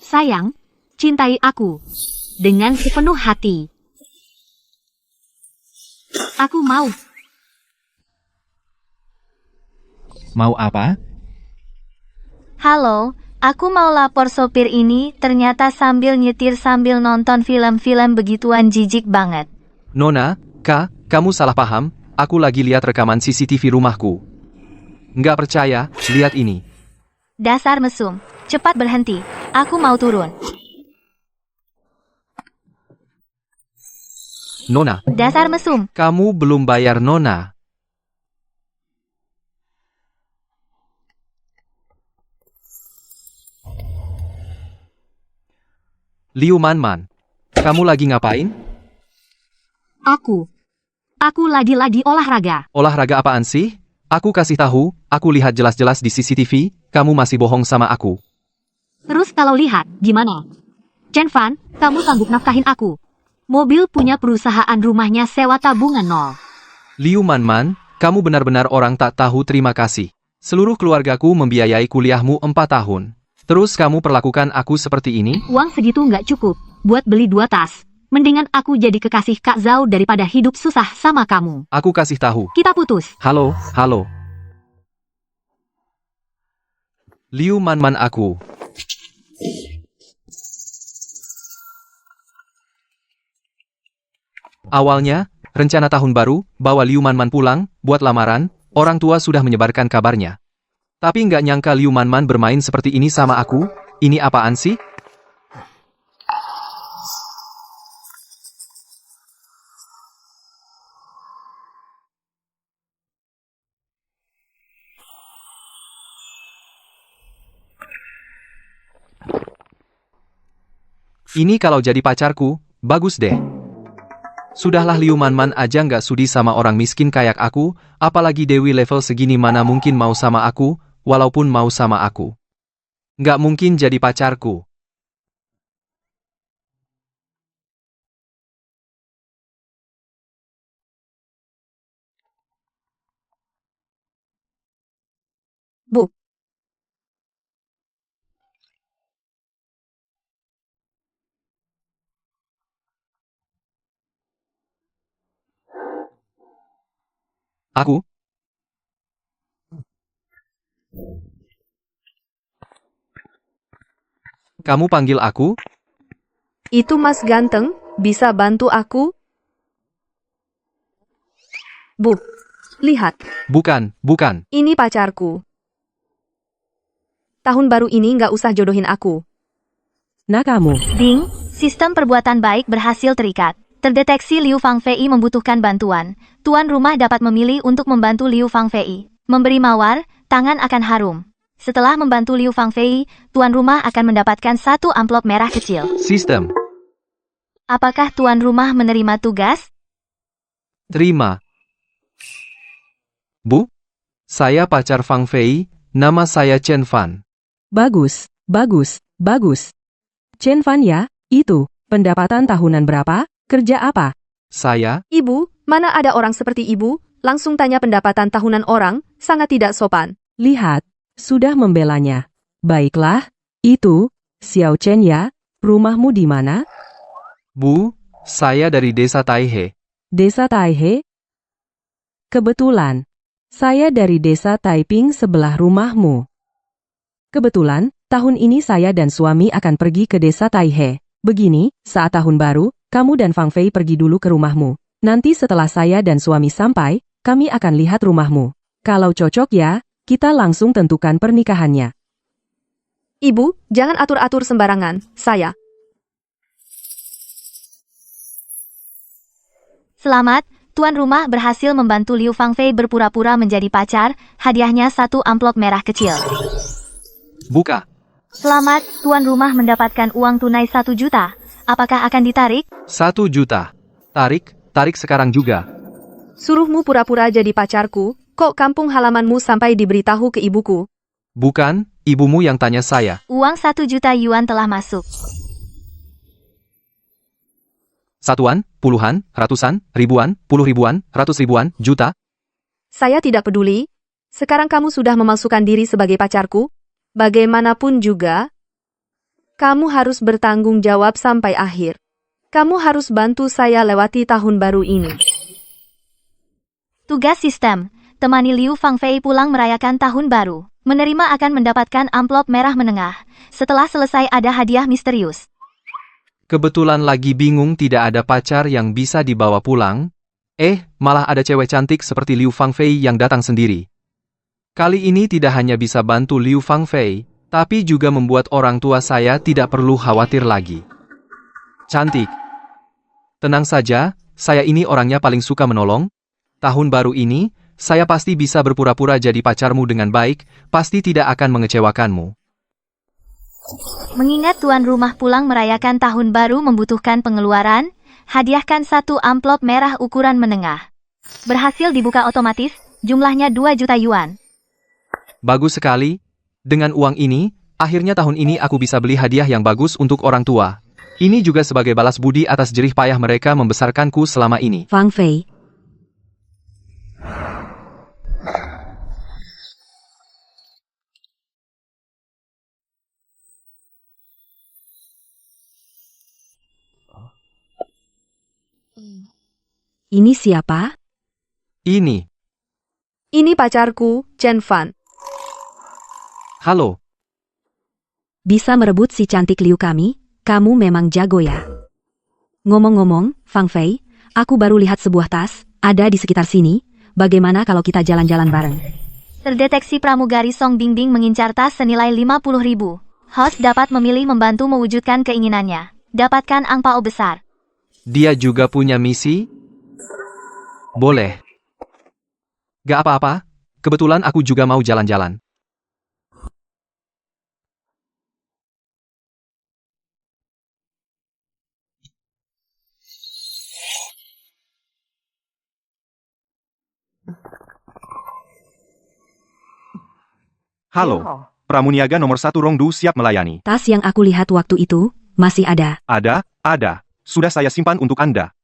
Sayang, cintai aku dengan sepenuh hati. Aku mau. Mau apa? Halo, aku mau lapor sopir ini ternyata sambil nyetir sambil nonton film-film begituan jijik banget. Nona, Kak, kamu salah paham, aku lagi lihat rekaman CCTV rumahku. Nggak percaya, lihat ini. Dasar mesum, cepat berhenti, aku mau turun. Nona, Dasar mesum, kamu belum bayar Nona. Liu Man, kamu lagi ngapain? Aku lagi olahraga. Olahraga apaan sih? Aku kasih tahu, aku lihat jelas-jelas di CCTV, kamu masih bohong sama aku. Terus kalau lihat, gimana? Chen Fan, kamu sanggup nafkahin aku. Mobil punya perusahaan, rumahnya sewa tabungan nol. Liu Man, kamu benar-benar orang tak tahu terima kasih. Seluruh keluargaku membiayai kuliahmu 4 tahun. Terus kamu perlakukan aku seperti ini? Uang segitu nggak cukup buat beli 2 tas. Mendingan aku jadi kekasih Kak Zhao daripada hidup susah sama kamu. Aku kasih tahu. Kita putus. Halo. Liu Man aku. Awalnya, rencana tahun baru, bawa Liu Man pulang, buat lamaran, orang tua sudah menyebarkan kabarnya. Tapi nggak nyangka Liu Man bermain seperti ini sama aku, ini apaan sih? Ini kalau jadi pacarku, bagus deh. Sudahlah Liu Man aja nggak sudi sama orang miskin kayak aku, apalagi Dewi level segini mana mungkin mau sama aku, walaupun mau sama aku. Nggak mungkin jadi pacarku. Bu. Aku? Kamu panggil aku? Itu Mas ganteng, bisa bantu aku? Bu, lihat, Bukan. ini pacarku. Tahun baru ini nggak usah jodohin aku. Nah kamu, ding, sistem perbuatan baik berhasil terikat. Terdeteksi Liu Fangfei membutuhkan bantuan. Tuan rumah dapat memilih untuk membantu Liu Fangfei. Memberi mawar, tangan akan harum. Setelah membantu Liu Fangfei, tuan rumah akan mendapatkan 1 amplop merah kecil. Sistem. Apakah tuan rumah menerima tugas? Terima. Bu? Saya pacar Fang Fei, nama saya Chen Fan. bagus. Chen Fan ya, itu, pendapatan tahunan berapa? Kerja apa? Saya? Ibu, mana ada orang seperti ibu? Langsung tanya pendapatan tahunan orang, sangat tidak sopan. Lihat, sudah membelanya. Baiklah, itu, Xiao Chen ya, rumahmu di mana? Bu, saya dari desa Taihe. Desa Taihe? Kebetulan, saya dari desa Taiping sebelah rumahmu. Kebetulan, tahun ini saya dan suami akan pergi ke desa Taihe. Begini, saat tahun baru, kamu dan Fang Fei pergi dulu ke rumahmu. Nanti setelah saya dan suami sampai, kami akan lihat rumahmu. Kalau cocok ya, kita langsung tentukan pernikahannya. Ibu, jangan atur-atur sembarangan, saya. Selamat, tuan rumah berhasil membantu Liu Fangfei berpura-pura menjadi pacar, hadiahnya 1 amplop merah kecil. Buka. Selamat, tuan rumah mendapatkan uang tunai 1 juta. Apakah akan ditarik? 1 juta. Tarik sekarang juga. Suruhmu pura-pura jadi pacarku, kok kampung halamanmu sampai diberitahu ke ibuku? Bukan, ibumu yang tanya saya. Uang 1 juta yuan telah masuk. Satuan, puluhan, ratusan, ribuan, puluh ribuan, ratus ribuan, juta? Saya tidak peduli. Sekarang kamu sudah memalsukan diri sebagai pacarku. Bagaimanapun juga, Kamu harus bertanggung jawab sampai akhir. Kamu harus bantu saya lewati tahun baru ini. Tugas sistem, temani Liu Fangfei pulang merayakan tahun baru. Menerima akan mendapatkan amplop merah menengah. Setelah selesai ada hadiah misterius. Kebetulan lagi bingung tidak ada pacar yang bisa dibawa pulang. Malah ada cewek cantik seperti Liu Fangfei yang datang sendiri. Kali ini tidak hanya bisa bantu Liu Fangfei, tapi juga membuat orang tua saya tidak perlu khawatir lagi. Cantik. Tenang saja, saya ini orangnya paling suka menolong. Tahun baru ini, saya pasti bisa berpura-pura jadi pacarmu dengan baik, pasti tidak akan mengecewakanmu. Mengingat tuan rumah pulang merayakan tahun baru membutuhkan pengeluaran, hadiahkan satu amplop merah ukuran menengah. Berhasil dibuka otomatis, jumlahnya 2 juta yuan. Bagus sekali. Dengan uang ini, akhirnya tahun ini aku bisa beli hadiah yang bagus untuk orang tua. Ini juga sebagai balas budi atas jerih payah mereka membesarkanku selama ini. Fang Fei. Ini siapa? Ini. Ini pacarku, Chen Fan. Halo. Bisa merebut si cantik Liu kami? Kamu memang jago ya. Ngomong-ngomong, Fang Fei, aku baru lihat sebuah tas, ada di sekitar sini. Bagaimana kalau kita jalan-jalan bareng? Terdeteksi pramugari Song Bingbing mengincar tas senilai 50.000. Host dapat memilih membantu mewujudkan keinginannya. Dapatkan angpao besar. Dia juga punya misi? Boleh. Gak apa-apa, kebetulan aku juga mau jalan-jalan. Halo, pramuniaga nomor 1 Rongdu siap melayani. Tas yang aku lihat waktu itu, masih ada. Ada. Sudah saya simpan untuk Anda.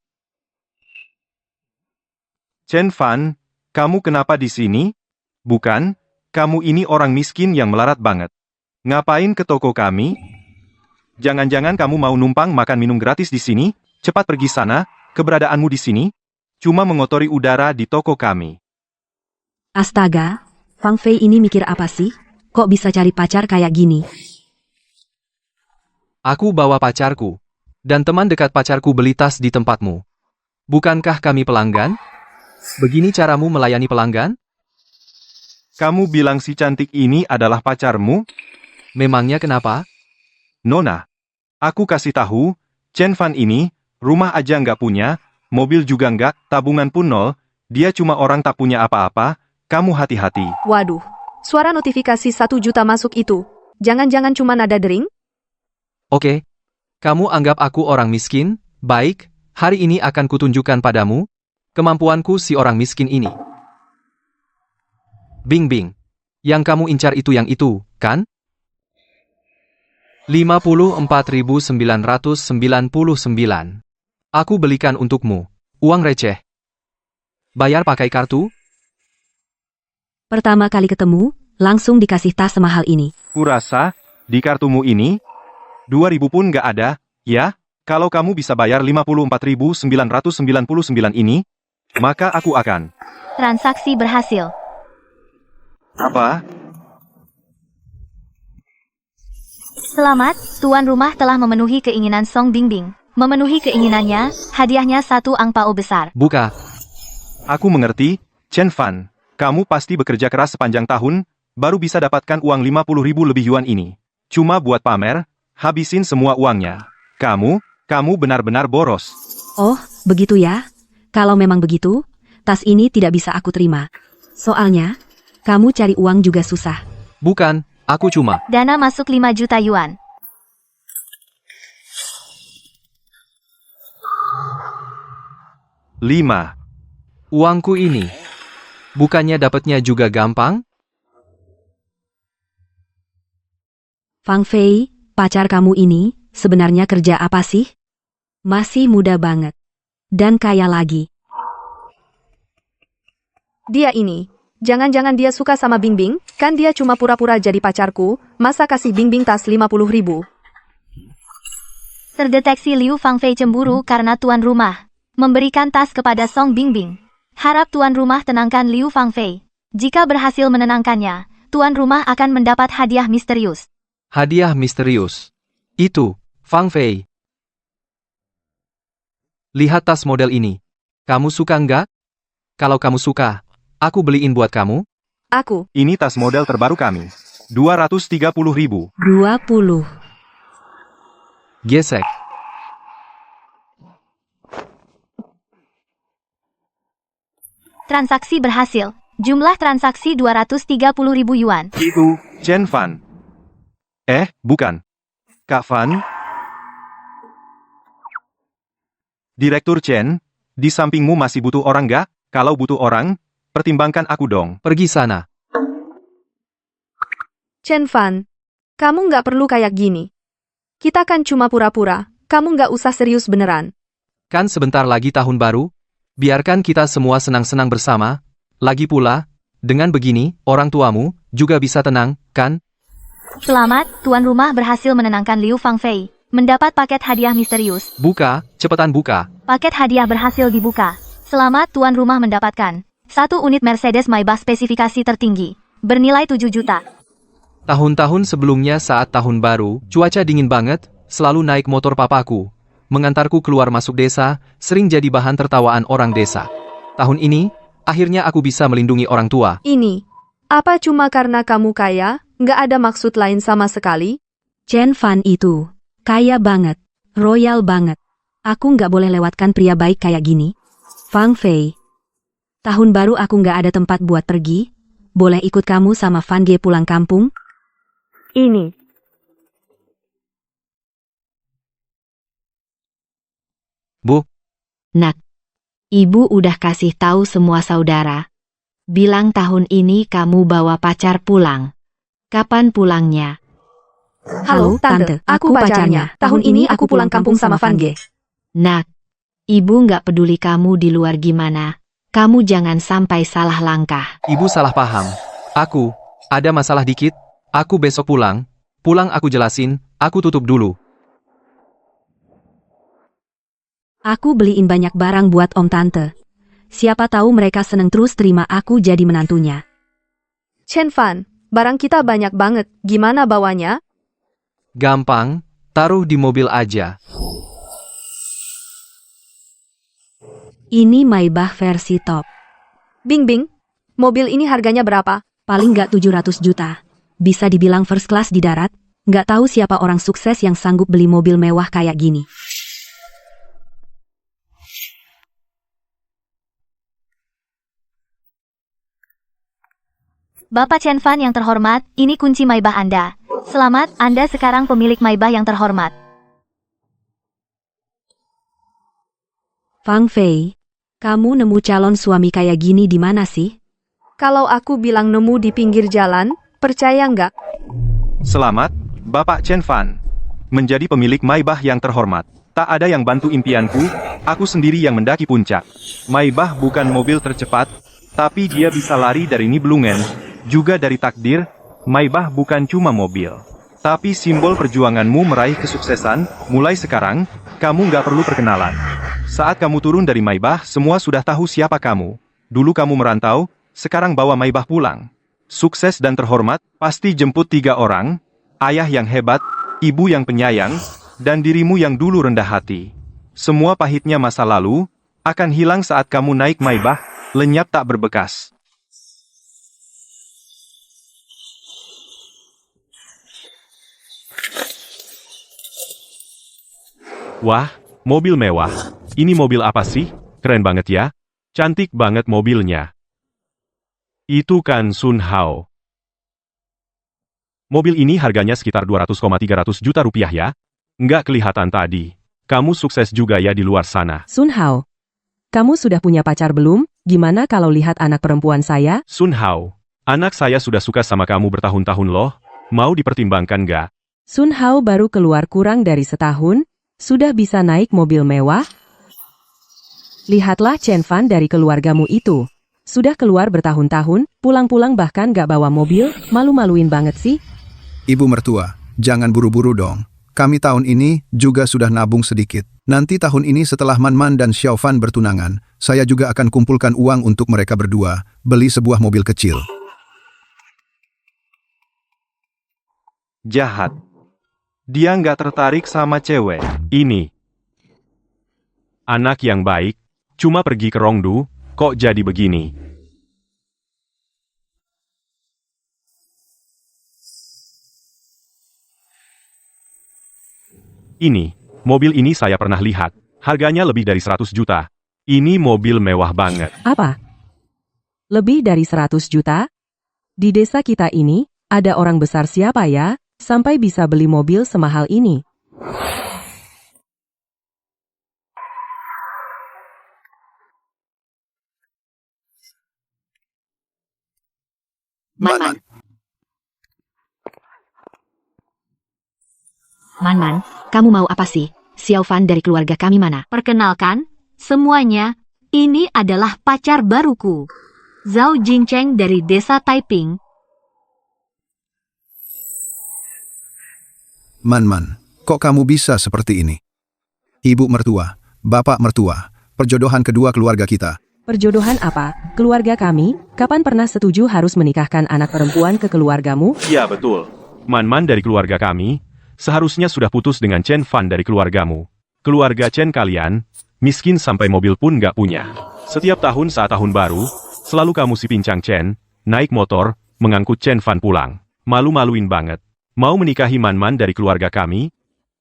Chen Fan, kamu kenapa di sini? Bukan, kamu ini orang miskin yang melarat banget. Ngapain ke toko kami? Jangan-jangan kamu mau numpang makan minum gratis di sini? Cepat pergi sana, keberadaanmu di sini cuma mengotori udara di toko kami. Astaga, Fang Fei ini mikir apa sih? Kok bisa cari pacar kayak gini? Aku bawa pacarku. Dan teman dekat pacarku beli tas di tempatmu. Bukankah kami pelanggan? Begini caramu melayani pelanggan? Kamu bilang si cantik ini adalah pacarmu? Memangnya kenapa? Nona, aku kasih tahu, Chen Fan ini, rumah aja nggak punya, mobil juga nggak, tabungan pun nol, dia cuma orang tak punya apa-apa, kamu hati-hati. Waduh, suara notifikasi 1 juta masuk itu. Jangan-jangan cuma nada dering? Oke. Kamu anggap aku orang miskin? Baik, hari ini akan kutunjukkan padamu kemampuanku si orang miskin ini. Bing. Yang kamu incar itu yang itu, kan? 54.999. Aku belikan untukmu. Uang receh. Bayar pakai kartu? Pertama kali ketemu, langsung dikasih tas semahal ini. Kurasa, di kartumu ini, 2.000 pun nggak ada, ya? Kalau kamu bisa bayar 54.999 ini, maka aku akan. Transaksi berhasil. Apa? Selamat, tuan rumah telah memenuhi keinginan Song Bingbing. Memenuhi keinginannya, hadiahnya 1 angpao besar. Buka. Aku mengerti, Chen Fan. Kamu pasti bekerja keras sepanjang tahun, baru bisa dapatkan uang 50.000 lebih yuan ini. Cuma buat pamer, habisin semua uangnya. Kamu benar-benar boros. Oh, begitu ya? Kalau memang begitu, tas ini tidak bisa aku terima. Soalnya, kamu cari uang juga susah. Bukan, aku cuma. Dana masuk 5 juta yuan. Lima. Uangku ini. Bukannya dapatnya juga gampang? Fang Fei, pacar kamu ini, sebenarnya kerja apa sih? Masih muda banget. Dan kaya lagi. Dia ini. Jangan-jangan dia suka sama Bingbing? Kan dia cuma pura-pura jadi pacarku, masa kasih Bingbing tas 50.000? Terdeteksi Liu Fangfei cemburu karena tuan rumah memberikan tas kepada Song Bingbing. Harap tuan rumah tenangkan Liu Fangfei. Jika berhasil menenangkannya, tuan rumah akan mendapat hadiah misterius. Hadiah misterius. Itu, Fang Fei. Lihat tas model ini. Kamu suka nggak? Kalau kamu suka, aku beliin buat kamu. Aku. Ini tas model terbaru kami. 230.000. 20. Gesek. Transaksi berhasil. Jumlah transaksi 230.000 yuan. Itu, Chen Fan. Bukan. Kak Fan? Direktur Chen, di sampingmu masih butuh orang nggak? Kalau butuh orang, pertimbangkan aku dong. Pergi sana. Chen Fan, kamu nggak perlu kayak gini. Kita kan cuma pura-pura, kamu nggak usah serius beneran. Kan sebentar lagi tahun baru. Biarkan kita semua senang-senang bersama. Lagi pula, dengan begini, orang tuamu juga bisa tenang, kan? Selamat, tuan rumah berhasil menenangkan Liu Fangfei. Mendapat paket hadiah misterius. Buka, cepetan buka. Paket hadiah berhasil dibuka. Selamat, tuan rumah mendapatkan 1 unit Mercedes Maybach spesifikasi tertinggi, bernilai 7 juta. Tahun-tahun sebelumnya saat tahun baru, cuaca dingin banget, selalu naik motor papaku. Mengantarku keluar masuk desa, sering jadi bahan tertawaan orang desa. Tahun ini, akhirnya aku bisa melindungi orang tua. Ini, apa cuma karena kamu kaya, nggak ada maksud lain sama sekali? Chen Fan itu kaya banget, royal banget. Aku nggak boleh lewatkan pria baik kayak gini. Fang Fei, tahun baru aku nggak ada tempat buat pergi. Boleh ikut kamu sama Fan Ge pulang kampung? Ini. Bu, Nak, ibu udah kasih tahu semua saudara. Bilang tahun ini kamu bawa pacar pulang. Kapan pulangnya? Halo, Tante, aku pacarnya. Tahun ini aku pulang kampung sama Fan Ge. Nak, ibu nggak peduli kamu di luar gimana. Kamu jangan sampai salah langkah. ibu salah paham. Aku, ada masalah dikit. Aku besok pulang. Pulang aku jelasin, aku tutup dulu. Aku beliin banyak barang buat Om Tante. Siapa tahu mereka seneng terus terima aku jadi menantunya. Chen Fan, barang kita banyak banget, gimana bawanya? Gampang, taruh di mobil aja. Ini Maybach versi top. Bingbing, mobil ini harganya berapa? Paling nggak 700 juta. Bisa dibilang first class di darat. Nggak tahu siapa orang sukses yang sanggup beli mobil mewah kayak gini. Bapak Chen Fan yang terhormat, ini kunci Maybach Anda. Selamat, Anda sekarang pemilik Maybach yang terhormat. Fang Fei, kamu nemu calon suami kayak gini di mana sih? Kalau aku bilang nemu di pinggir jalan, percaya nggak? Selamat, Bapak Chen Fan. Menjadi pemilik Maybach yang terhormat. Tak ada yang bantu impianku, aku sendiri yang mendaki puncak. Maybach bukan mobil tercepat, tapi dia bisa lari dari Nibelungen. Juga dari takdir, Maybach bukan cuma mobil. Tapi simbol perjuanganmu meraih kesuksesan. Mulai sekarang, kamu nggak perlu perkenalan. Saat kamu turun dari Maybach, semua sudah tahu siapa kamu. Dulu kamu merantau, sekarang bawa Maybach pulang. Sukses dan terhormat, pasti jemput 3 orang, ayah yang hebat, ibu yang penyayang, dan dirimu yang dulu rendah hati. Semua pahitnya masa lalu, akan hilang saat kamu naik Maybach, lenyap tak berbekas. Wah, mobil mewah. Ini mobil apa sih? Keren banget ya. Cantik banget mobilnya. Itu kan Sun Hao. Mobil ini harganya sekitar 200,300 juta rupiah ya. Nggak kelihatan tadi. Kamu sukses juga ya di luar sana. Sun Hao, kamu sudah punya pacar belum? Gimana kalau lihat anak perempuan saya? Sun Hao, anak saya sudah suka sama kamu bertahun-tahun loh. Mau dipertimbangkan nggak? Sun Hao baru keluar kurang dari setahun, sudah bisa naik mobil mewah? Lihatlah Chen Fan dari keluargamu itu. Sudah keluar bertahun-tahun, pulang-pulang bahkan gak bawa mobil, malu-maluin banget sih. Ibu mertua, jangan buru-buru dong. Kami tahun ini juga sudah nabung sedikit. Nanti tahun ini setelah Man-Man dan Xiaofan bertunangan, saya juga akan kumpulkan uang untuk mereka berdua, beli sebuah mobil kecil. Jahat. Dia nggak tertarik sama cewek. Ini. Anak yang baik, cuma pergi ke Rongdu, kok jadi begini? Ini, mobil ini saya pernah lihat. Harganya lebih dari 100 juta. Ini mobil mewah banget. Apa? Lebih dari 100 juta? Di desa kita ini, ada orang besar siapa ya, sampai bisa beli mobil semahal ini? Man-Man. Man-Man, kamu mau apa sih? Xiaofan dari keluarga kami mana? Perkenalkan, semuanya, ini adalah pacar baruku. Zhao Jingcheng dari desa Taiping. Man-Man, kok kamu bisa seperti ini? Ibu mertua, bapak mertua, perjodohan kedua keluarga kita. Perjodohan apa? Keluarga kami, kapan pernah setuju harus menikahkan anak perempuan ke keluargamu? Ya betul. Man-Man dari keluarga kami, seharusnya sudah putus dengan Chen Fan dari keluargamu. Keluarga Chen kalian, miskin sampai mobil pun nggak punya. Setiap tahun saat tahun baru, selalu kamu si pincang Chen, naik motor, mengangkut Chen Fan pulang. Malu-maluin banget. Mau menikahi Man-Man dari keluarga kami?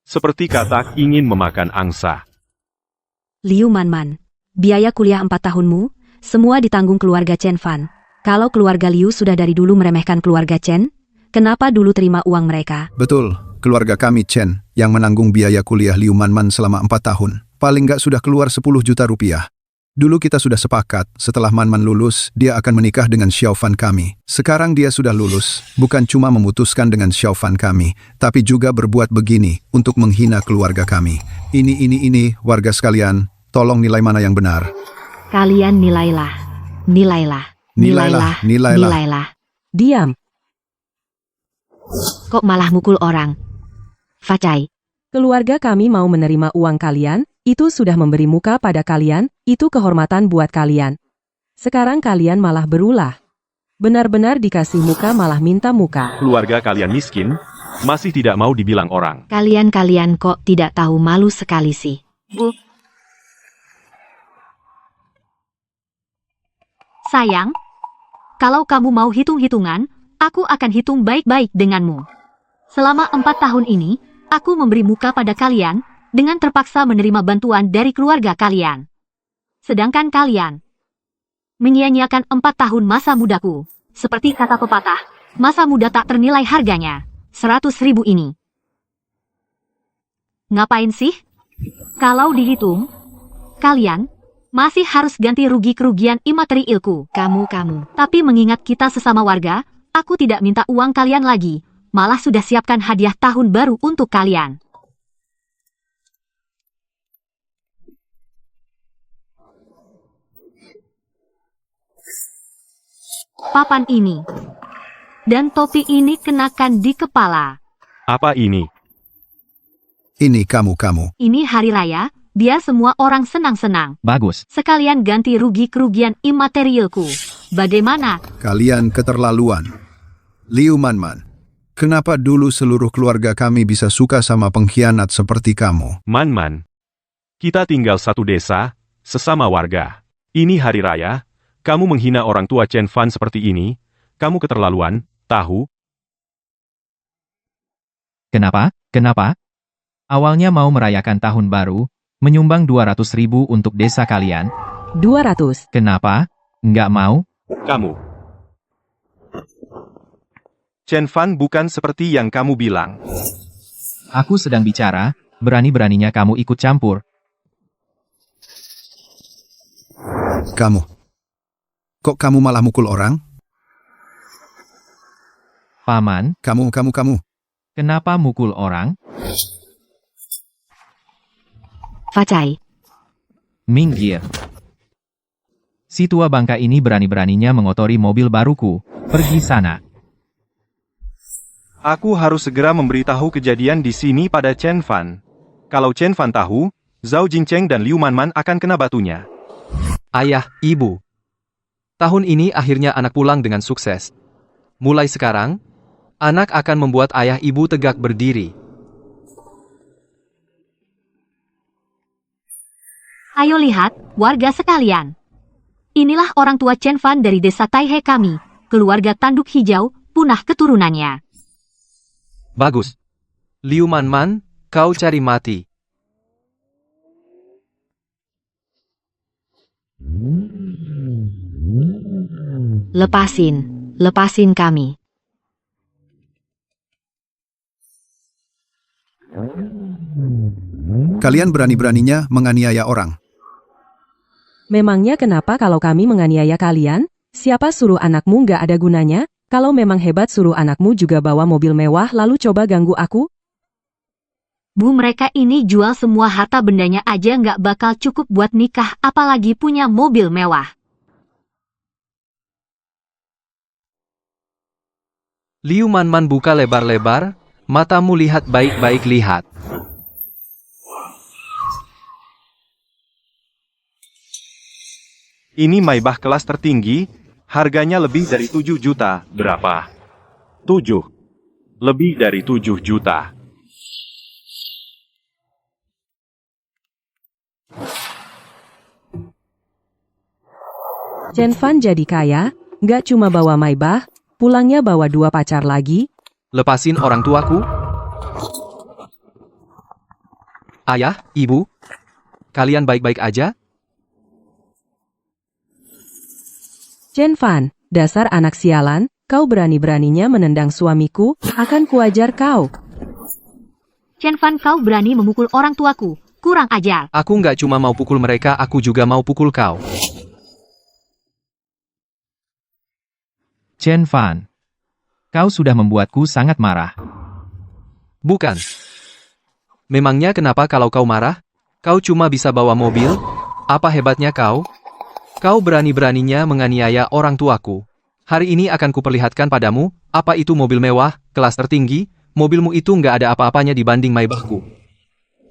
Seperti katak ingin memakan angsa. Liu Man-Man, biaya kuliah 4 tahunmu, semua ditanggung keluarga Chen Fan. Kalau keluarga Liu sudah dari dulu meremehkan keluarga Chen, kenapa dulu terima uang mereka? Betul, keluarga kami Chen yang menanggung biaya kuliah Liu Man-Man selama 4 tahun. Paling nggak sudah keluar 10 juta rupiah. Dulu kita sudah sepakat, setelah Man-Man lulus, dia akan menikah dengan Xiaofan kami. Sekarang dia sudah lulus, bukan cuma memutuskan dengan Xiaofan kami, tapi juga berbuat begini untuk menghina keluarga kami. Ini, warga sekalian, tolong nilai mana yang benar. Kalian nilailah. Nilailah. Diam. Kok malah mukul orang? Facai. Keluarga kami mau menerima uang kalian, itu sudah memberi muka pada kalian, itu kehormatan buat kalian. Sekarang kalian malah berulah. Benar-benar dikasih muka malah minta muka. Keluarga kalian miskin, masih tidak mau dibilang orang. Kalian kok tidak tahu malu sekali sih? Bu. Sayang, kalau kamu mau hitung-hitungan, aku akan hitung baik-baik denganmu. Selama 4 tahun ini, aku memberi muka pada kalian, dengan terpaksa menerima bantuan dari keluarga kalian. Sedangkan kalian menyia-nyiakan 4 tahun masa mudaku. Seperti kata pepatah, masa muda tak ternilai harganya. 100.000 ini. Ngapain sih? Kalau dihitung, kalian masih harus ganti rugi kerugian imaterialku. Kamu. Tapi mengingat kita sesama warga, aku tidak minta uang kalian lagi. Malah sudah siapkan hadiah tahun baru untuk kalian. Papan ini dan topi ini kenakan di kepala. Apa ini? Ini kamu. Ini hari raya, biar semua orang senang-senang. Bagus. Sekalian ganti rugi kerugian imaterialku. Bagaimana? Kalian keterlaluan. Liu Man-Man, kenapa dulu seluruh keluarga kami bisa suka sama pengkhianat seperti kamu? Man-Man. Kita tinggal satu desa, sesama warga. Ini hari raya, kamu menghina orang tua Chen Fan seperti ini, kamu keterlaluan, tahu? Kenapa? Awalnya mau merayakan tahun baru, menyumbang 200.000 untuk desa kalian. 200. Kenapa? Nggak mau? Kamu. Chen Fan bukan seperti yang kamu bilang. Aku sedang bicara, berani-beraninya kamu ikut campur. Kamu. Kok kamu malah mukul orang? Paman, Kamu. kenapa mukul orang? Facai. Minggir. Si tua bangka ini berani-beraninya mengotori mobil baruku. Pergi sana. Aku harus segera memberitahu kejadian di sini pada Chen Fan. Kalau Chen Fan tahu, Zhao Jincheng dan Liu Manman akan kena batunya. Ayah, Ibu. Tahun ini akhirnya anak pulang dengan sukses. Mulai sekarang, anak akan membuat ayah ibu tegak berdiri. Ayo lihat, warga sekalian. Inilah orang tua Chen Fan dari desa Taihe kami, keluarga tanduk hijau, punah keturunannya. Bagus. Liu Manman, kau cari mati. Lepasin kami. Kalian berani-beraninya menganiaya orang. Memangnya kenapa kalau kami menganiaya kalian? Siapa suruh anakmu nggak ada gunanya? Kalau memang hebat suruh anakmu juga bawa mobil mewah lalu coba ganggu aku? Bu, mereka ini jual semua harta bendanya aja nggak bakal cukup buat nikah, apalagi punya mobil mewah. Liu Manman buka lebar-lebar, matamu lihat baik-baik lihat. Ini Maybach kelas tertinggi, harganya lebih dari 7 juta. Berapa? 7. Lebih dari 7 juta. Chen Fan jadi kaya, nggak cuma bawa Maybach, pulangnya bawa 2 pacar lagi. Lepasin orang tuaku. Ayah, Ibu, kalian baik-baik aja? Chen Fan, dasar anak sialan, kau berani-beraninya menendang suamiku, akan kuajar kau. Chen Fan, kau berani memukul orang tuaku, kurang ajar. Aku nggak cuma mau pukul mereka, aku juga mau pukul kau. Chen Fan, kau sudah membuatku sangat marah. Bukan. Memangnya kenapa kalau kau marah? Kau cuma bisa bawa mobil? Apa hebatnya kau? Kau berani-beraninya menganiaya orang tuaku. Hari ini akan kuperlihatkan padamu, apa itu mobil mewah, kelas tertinggi, mobilmu itu nggak ada apa-apanya dibanding Maybachku.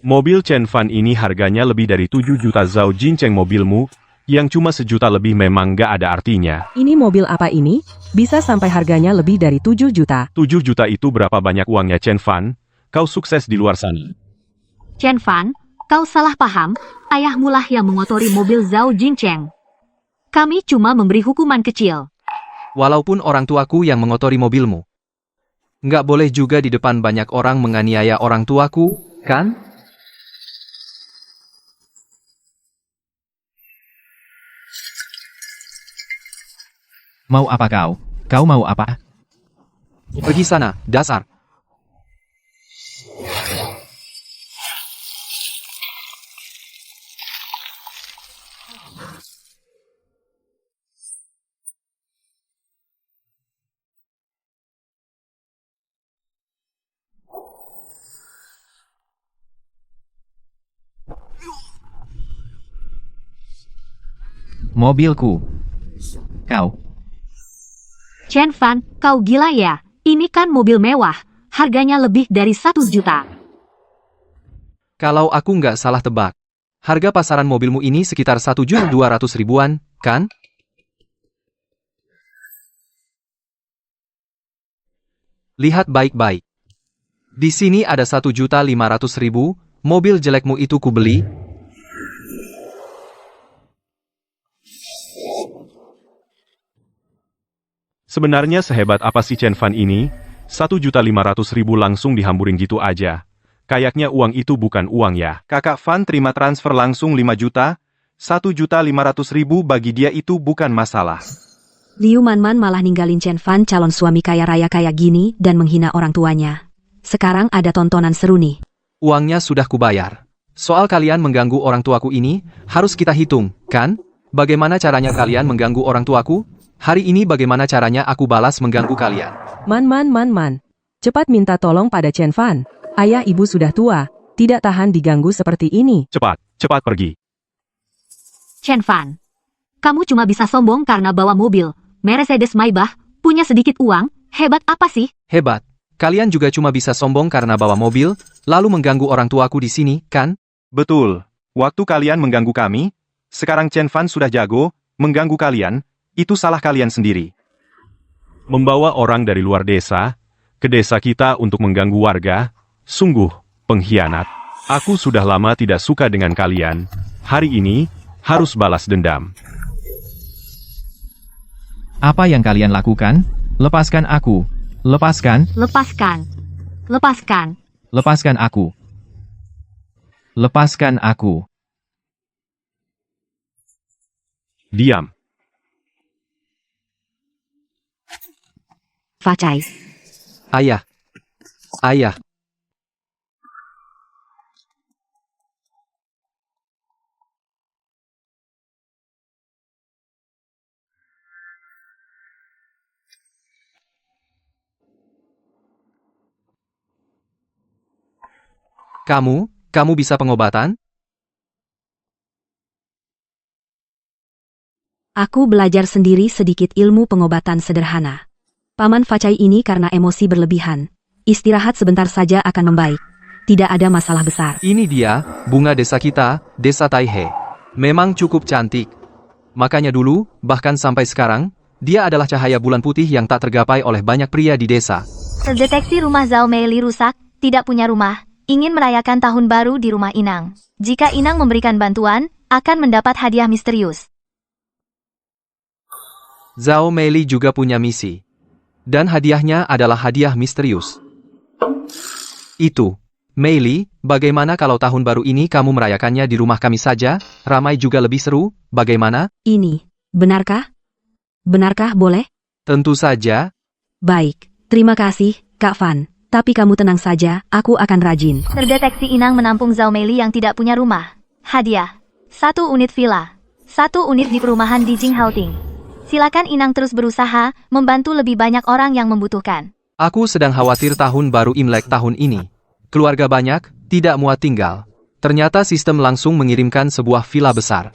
Mobil Chen Fan ini harganya lebih dari 7 juta. Zhao Jincheng, mobilmu, yang cuma 1 juta lebih memang nggak ada artinya. Ini mobil apa ini? Bisa sampai harganya lebih dari 7 juta. 7 juta itu berapa banyak uangnya Chen Fan? Kau sukses di luar sana. Chen Fan, kau salah paham, ayahmu lah yang mengotori mobil Zhao Jincheng. Kami cuma memberi hukuman kecil. Walaupun orang tuaku yang mengotori mobilmu. Nggak boleh juga di depan banyak orang menganiaya orang tuaku, kan? Mau apa kau? Kau mau apa? Pergi sana, dasar. Mobilku. Kau. Chen Fan, kau gila ya? Ini kan mobil mewah, harganya lebih dari 1 juta. Kalau aku nggak salah tebak, harga pasaran mobilmu ini sekitar 1.200.000-an, kan? Lihat baik-baik. Di sini ada 1.500.000, mobil jelekmu itu kubeli. Sebenarnya sehebat apa sih Chen Fan ini? 1.500.000 langsung dihamburin gitu aja. Kayaknya uang itu bukan uang ya. Kakak Fan terima transfer langsung 5 juta. 1.500.000 bagi dia itu bukan masalah. Liu Manman malah ninggalin Chen Fan calon suami kaya raya kayak gini dan menghina orang tuanya. Sekarang ada tontonan seru nih. Uangnya sudah kubayar. Soal kalian mengganggu orang tuaku ini, harus kita hitung, kan? Bagaimana caranya kalian mengganggu orang tuaku? Hari ini bagaimana caranya aku balas mengganggu kalian? Man. Cepat minta tolong pada Chen Fan. Ayah ibu sudah tua, tidak tahan diganggu seperti ini. Cepat pergi. Chen Fan, kamu cuma bisa sombong karena bawa mobil Mercedes Maybach, punya sedikit uang, hebat apa sih? Hebat. kalian juga cuma bisa sombong karena bawa mobil, lalu mengganggu orang tuaku di sini, kan? Betul. Waktu kalian mengganggu kami, sekarang Chen Fan sudah jago, mengganggu kalian, itu salah kalian sendiri. Membawa orang dari luar desa, ke desa kita untuk mengganggu warga, sungguh pengkhianat. Aku sudah lama tidak suka dengan kalian, hari ini, harus balas dendam. Apa yang kalian lakukan? Lepaskan aku. Lepaskan. Lepaskan. Lepaskan. Lepaskan aku. Lepaskan aku. Diam. Facai. Ayah. Ayah. Kamu bisa pengobatan? Aku belajar sendiri sedikit ilmu pengobatan sederhana. Paman Facai ini karena emosi berlebihan. Istirahat sebentar saja akan membaik. Tidak ada masalah besar. Ini dia, bunga desa kita, desa Taihe. Memang cukup cantik. Makanya dulu, bahkan sampai sekarang, dia adalah cahaya bulan putih yang tak tergapai oleh banyak pria di desa. Terdeteksi rumah Zhao Meili rusak, tidak punya rumah, ingin merayakan tahun baru di rumah Inang. Jika Inang memberikan bantuan, akan mendapat hadiah misterius. Zhao Meili juga punya misi. Dan hadiahnya adalah hadiah misterius. Itu. Meili, bagaimana kalau tahun baru ini kamu merayakannya di rumah kami saja? Ramai juga lebih seru, bagaimana? Ini, benarkah? Benarkah boleh? Tentu saja. Baik, terima kasih, Kak Fan. Tapi kamu tenang saja, aku akan rajin. Terdeteksi Inang menampung Zhao Meili yang tidak punya rumah. Hadiah. 1 unit villa. 1 unit di perumahan di Jinghaoting. Silakan Inang terus berusaha, membantu lebih banyak orang yang membutuhkan. Aku sedang khawatir tahun baru Imlek tahun ini. Keluarga banyak, tidak muat tinggal. Ternyata sistem langsung mengirimkan sebuah villa besar.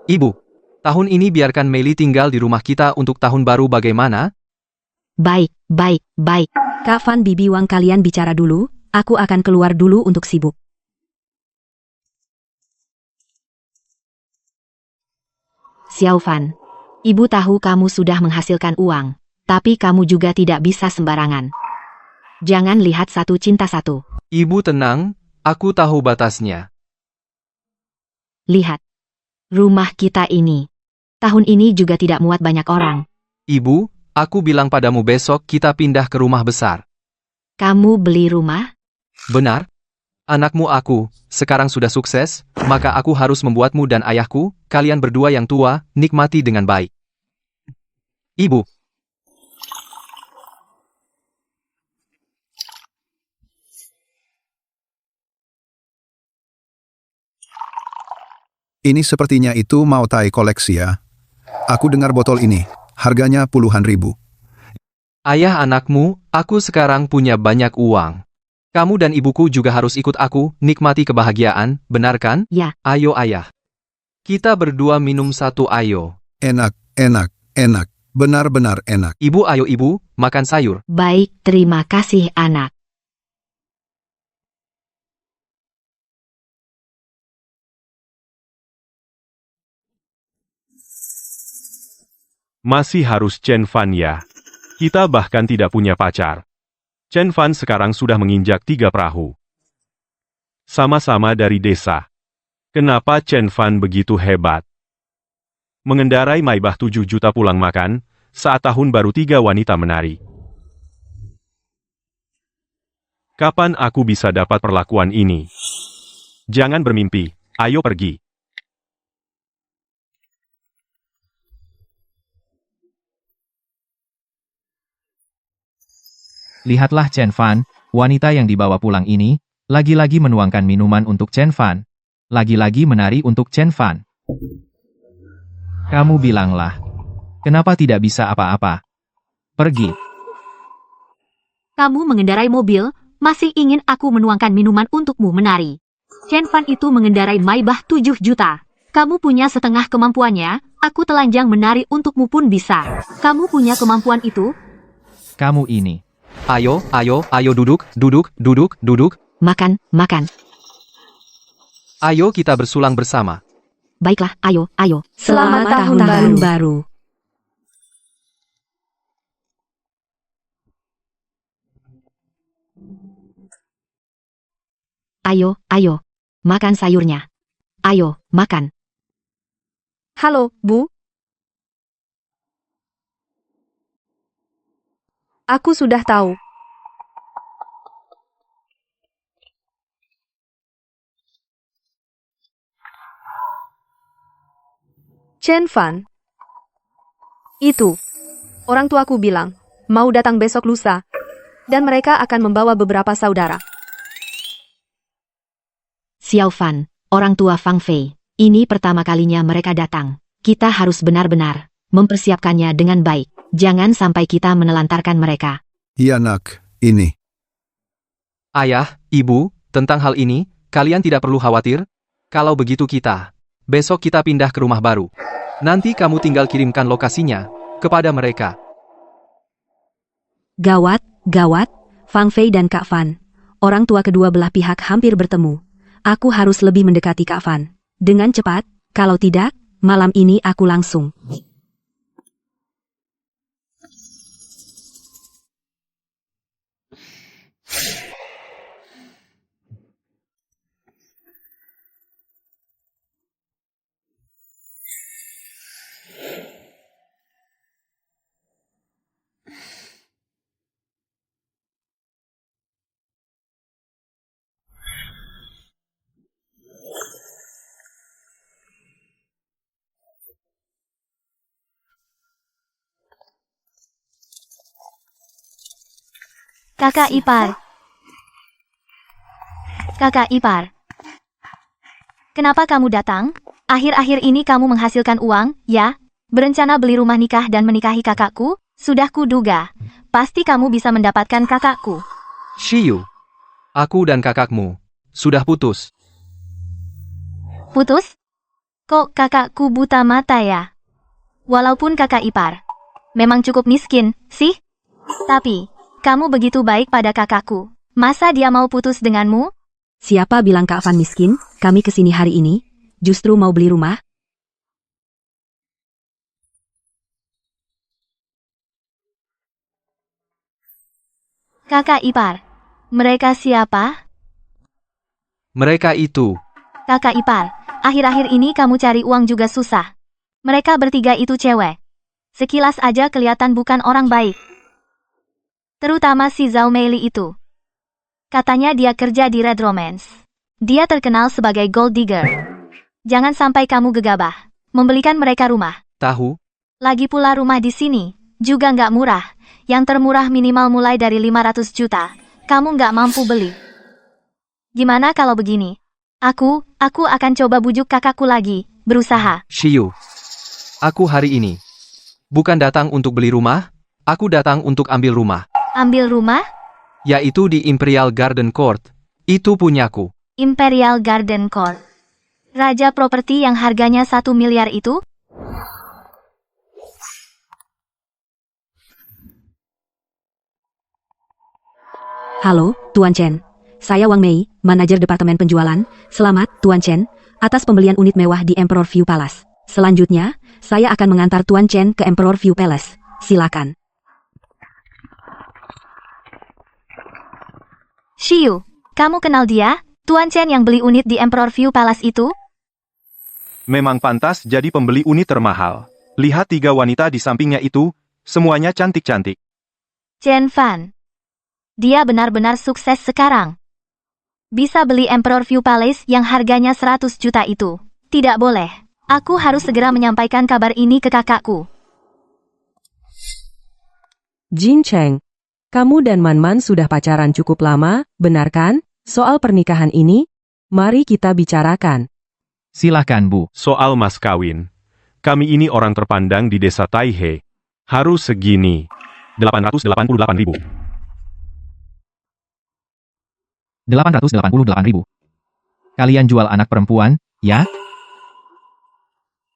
Ibu, tahun ini biarkan Meili tinggal di rumah kita untuk tahun baru bagaimana? Baik, baik, baik. Kak Fan Bibi Wang kalian bicara dulu, aku akan keluar dulu untuk sibuk. Xiao Fan, ibu tahu kamu sudah menghasilkan uang, tapi kamu juga tidak bisa sembarangan. Jangan lihat satu cinta satu. Ibu tenang, aku tahu batasnya. Lihat. Rumah kita ini. Tahun ini juga tidak muat banyak orang. Ibu, aku bilang padamu besok kita pindah ke rumah besar. Kamu beli rumah? Benar? Anakmu aku, sekarang sudah sukses, maka aku harus membuatmu dan ayahku, kalian berdua yang tua, nikmati dengan baik. Ibu. Ini sepertinya itu Mao Tai koleksi ya. Aku dengar botol ini, harganya puluhan ribu. Ayah anakmu, aku sekarang punya banyak uang. Kamu dan ibuku juga harus ikut aku, nikmati kebahagiaan, benar kan? Ya. Ayo ayah. Kita berdua minum satu ayo. Enak, enak, enak. Benar-benar enak. Ibu ayo ibu, makan sayur. Baik, terima kasih anak. Masih harus Chen Fan ya. Kita bahkan tidak punya pacar. Chen Fan sekarang sudah menginjak 3 perahu. Sama-sama dari desa. Kenapa Chen Fan begitu hebat? Mengendarai Maybach 7 juta pulang makan, saat tahun baru 3 wanita menari. Kapan aku bisa dapat perlakuan ini? Jangan bermimpi, ayo pergi. Lihatlah Chen Fan, wanita yang dibawa pulang ini, lagi-lagi menuangkan minuman untuk Chen Fan. Lagi-lagi menari untuk Chen Fan. Kamu bilanglah. Kenapa tidak bisa apa-apa? Pergi. Kamu mengendarai mobil, masih ingin aku menuangkan minuman untukmu menari. Chen Fan itu mengendarai Maybach 7 juta. Kamu punya setengah kemampuannya, aku telanjang menari untukmu pun bisa. Kamu punya kemampuan itu? Kamu ini. Ayo, ayo duduk, duduk. Makan, makan. Ayo kita bersulang bersama. Baiklah, ayo. Selamat tahun baru. Ayo. Makan sayurnya. Ayo, makan. Halo, Bu. Aku sudah tahu. Chen Fan. Itu. Orang tuaku bilang, mau datang besok lusa. Dan mereka akan membawa beberapa saudara. Xiao Fan, orang tua Fang Fei. Ini pertama kalinya mereka datang. Kita harus benar-benar mempersiapkannya dengan baik. Jangan sampai kita menelantarkan mereka. Iya nak, ini. Ayah, ibu, tentang hal ini, kalian tidak perlu khawatir. Kalau begitu besok kita pindah ke rumah baru. Nanti kamu tinggal kirimkan lokasinya kepada mereka. Gawat. Fang Fei dan Kak Fan. Orang tua kedua belah pihak hampir bertemu. Aku harus lebih mendekati Kak Fan. Dengan cepat, kalau tidak, malam ini aku langsung. Kakak ipar. Kakak ipar. Kenapa kamu datang? Akhir-akhir ini kamu menghasilkan uang, ya? Berencana beli rumah nikah dan menikahi kakakku? Sudah kuduga. Pasti kamu bisa mendapatkan kakakku. Shiyu, aku dan kakakmu sudah putus. Putus? Kok kakakku buta mata ya? Walaupun kakak ipar memang cukup miskin, sih? Tapi, kamu begitu baik pada kakakku. Masa dia mau putus denganmu? Siapa bilang Kak Fan miskin? Kami kesini hari ini, justru mau beli rumah. Kakak ipar. Mereka siapa? Mereka itu. Kakak ipar, akhir-akhir ini kamu cari uang juga susah. Mereka bertiga itu cewek. Sekilas aja kelihatan bukan orang baik. Terutama si Zhao Meili itu. Katanya dia kerja di Red Romance. Dia terkenal sebagai gold digger. Jangan sampai kamu gegabah membelikan mereka rumah. Tahu? Lagi pula rumah di sini juga nggak murah. Yang termurah minimal mulai dari 500 juta. Kamu nggak mampu beli. Gimana kalau begini? Aku akan coba bujuk kakakku lagi, berusaha. Shiyu, aku hari ini bukan datang untuk beli rumah, aku datang untuk ambil rumah. Ambil rumah? Yaitu di Imperial Garden Court. Itu punyaku. Imperial Garden Court. Raja properti yang harganya 1 miliar itu? Halo, Tuan Chen. Saya Wang Mei, manajer departemen penjualan. Selamat, Tuan Chen, atas pembelian unit mewah di Emperor View Palace. Selanjutnya, saya akan mengantar Tuan Chen ke Emperor View Palace. Silakan. Shiyu, kamu kenal dia? Tuan Chen yang beli unit di Emperor View Palace itu? Memang pantas jadi pembeli unit termahal. Lihat 3 wanita di sampingnya itu, semuanya cantik-cantik. Chen Fan. Dia benar-benar sukses sekarang. Bisa beli Emperor View Palace yang harganya 100 juta itu. Tidak boleh. Aku harus segera menyampaikan kabar ini ke kakakku. Jin Cheng, kamu dan Man sudah pacaran cukup lama, benar kan? Soal pernikahan ini, mari kita bicarakan. Silakan, Bu. Soal mas kawin. Kami ini orang terpandang di desa Taihe. Harus segini. 888.000. 888.000. Kalian jual anak perempuan, ya?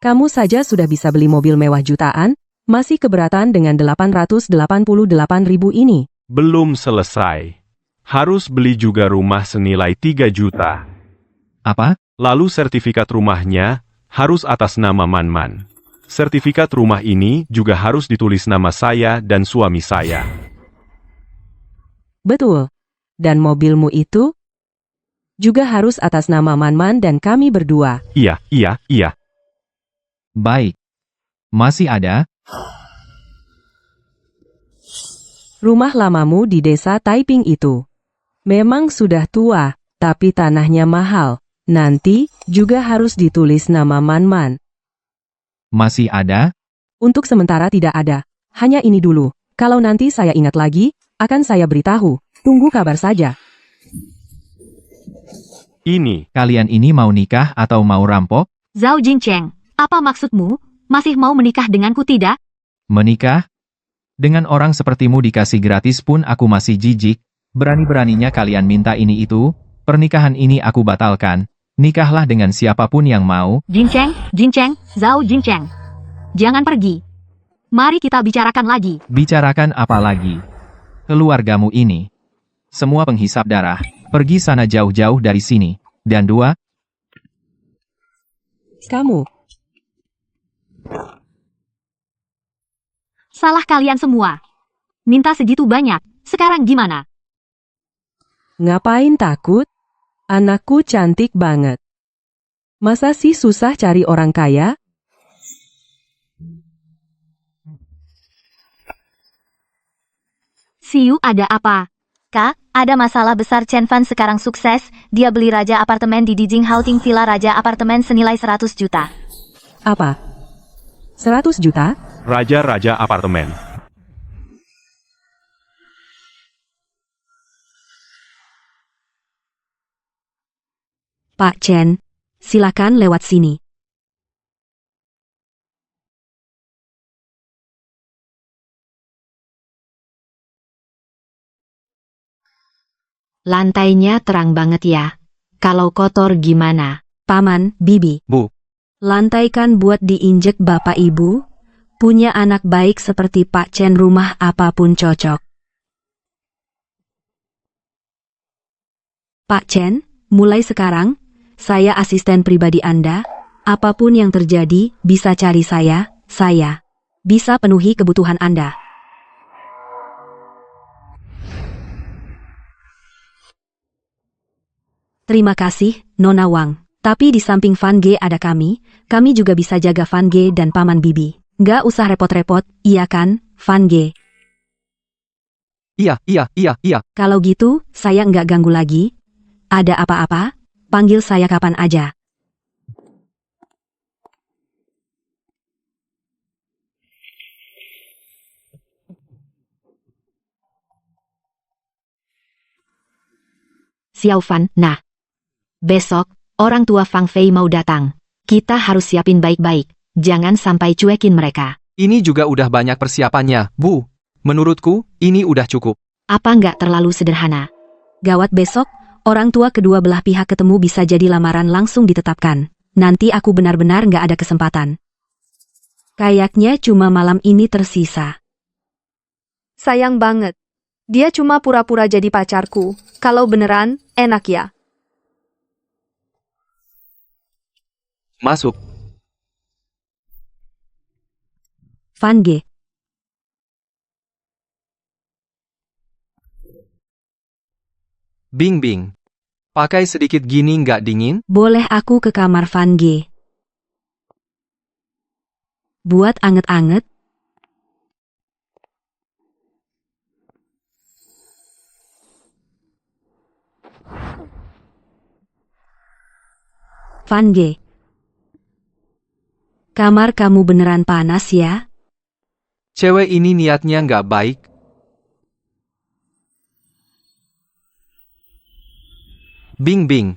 Kamu saja sudah bisa beli mobil mewah jutaan, masih keberatan dengan 888.000 ini. Belum selesai. Harus beli juga rumah senilai 3 juta. Apa? Lalu sertifikat rumahnya harus atas nama Manman. Sertifikat rumah ini juga harus ditulis nama saya dan suami saya. Betul. Dan mobilmu itu juga harus atas nama Manman dan kami berdua. Iya. Baik. Masih ada? Rumah lamamu di desa Taiping itu memang sudah tua, tapi tanahnya mahal. Nanti juga harus ditulis nama Manman. Masih ada? Untuk sementara tidak ada. Hanya ini dulu. Kalau nanti saya ingat lagi, akan saya beritahu. Tunggu kabar saja. Ini. Kalian ini mau nikah atau mau rampok? Zhao Jingcheng, apa maksudmu? Masih mau menikah denganku tidak? Menikah? Dengan orang sepertimu dikasih gratis pun aku masih jijik. Berani-beraninya kalian minta ini itu. Pernikahan ini aku batalkan. Nikahlah dengan siapapun yang mau. Jingcheng, Zhao Jingcheng. Jangan pergi. Mari kita bicarakan lagi. Bicarakan apa lagi? Keluargamu ini. Semua penghisap darah. Pergi sana jauh-jauh dari sini. Dan 2. Kamu. Salah kalian semua. Minta segitu banyak. Sekarang gimana? Ngapain takut? Anakku cantik banget. Masa sih susah cari orang kaya? Siu, ada apa? Kak, ada masalah besar. Chen Fan sekarang sukses. Dia beli raja apartemen di Dijing Halting Villa Raja Apartemen senilai 100 juta. Apa? 100 juta? Raja-raja apartemen. Pak Chen, silakan lewat sini. Lantainya terang banget ya. Kalau kotor gimana? Paman, Bibi. Bu. Lantai kan buat diinjek Bapak Ibu? Punya anak baik seperti Pak Chen rumah apapun cocok. Pak Chen, mulai sekarang, saya asisten pribadi Anda. Apapun yang terjadi, bisa cari saya bisa penuhi kebutuhan Anda. Terima kasih, Nona Wang. Tapi di samping Van Ge ada kami juga bisa jaga Van Ge dan Paman Bibi. Nggak usah repot-repot, iya kan, Van Ge? Iya. Kalau gitu, saya nggak ganggu lagi. Ada apa-apa, panggil saya kapan aja. Xiao Fan, nah. Besok, orang tua Fang Fei mau datang. Kita harus siapin baik-baik. Jangan sampai cuekin mereka. Ini juga udah banyak persiapannya, Bu. Menurutku, ini udah cukup. Apa nggak terlalu sederhana? Gawat, besok, orang tua kedua belah pihak ketemu bisa jadi lamaran langsung ditetapkan. Nanti aku benar-benar nggak ada kesempatan. Kayaknya cuma malam ini tersisa. Sayang banget. Dia cuma pura-pura jadi pacarku. Kalau beneran, enak ya. Masuk. Van Ge. Bing. Pakai sedikit gini nggak dingin? Boleh aku ke kamar Van Ge? Buat anget-anget? Van Ge. Kamar kamu beneran panas ya? Cewek ini niatnya nggak baik. Bing.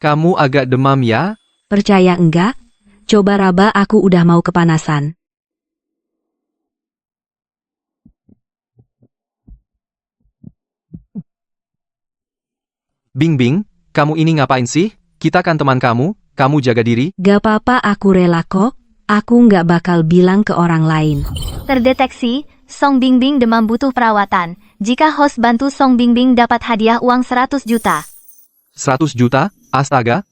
Kamu agak demam ya? Percaya enggak? Coba raba, aku udah mau kepanasan. Bing, kamu ini ngapain sih? Kita kan teman kamu jaga diri. Gak apa-apa, aku rela kok. Aku nggak bakal bilang ke orang lain. Terdeteksi, Song Bingbing demam butuh perawatan. Jika host bantu Song Bingbing dapat hadiah uang 100 juta. 100 juta? Astaga!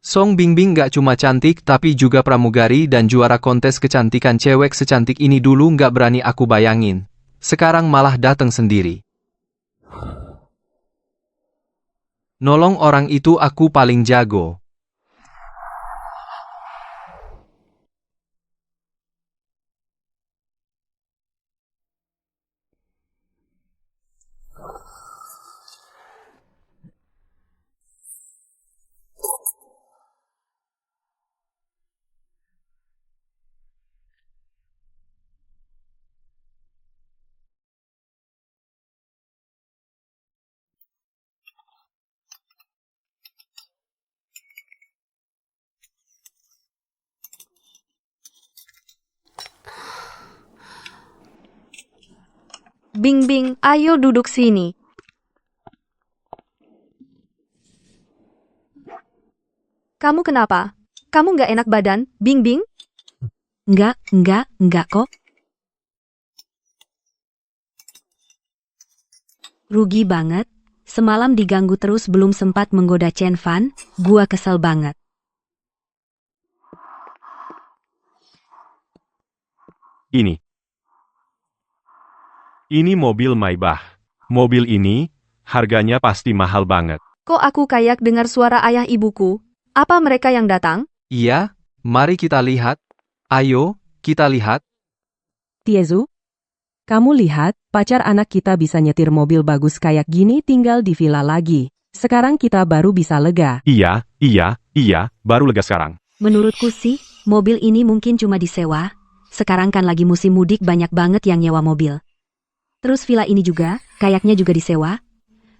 Song Bingbing gak cuma cantik tapi juga pramugari dan juara kontes kecantikan cewek secantik ini dulu gak berani aku bayangin. Sekarang malah datang sendiri. Nolong orang itu aku paling jago. Bingbing, ayo duduk sini. Kamu kenapa? Kamu nggak enak badan, Bingbing? Enggak kok. Rugi banget. Semalam diganggu terus belum sempat menggoda Chen Fan, gua kesel banget. Ini mobil Maybach. Mobil ini, harganya pasti mahal banget. Kok aku kayak dengar suara ayah ibuku? Apa mereka yang datang? Iya, mari kita lihat. Ayo, kita lihat. Tiezu, kamu lihat, pacar anak kita bisa nyetir mobil bagus kayak gini tinggal di villa lagi. Sekarang kita baru bisa lega. Iya, baru lega sekarang. Menurutku sih, mobil ini mungkin cuma disewa. Sekarang kan lagi musim mudik banyak banget yang nyewa mobil. Terus villa ini juga, kayaknya juga disewa.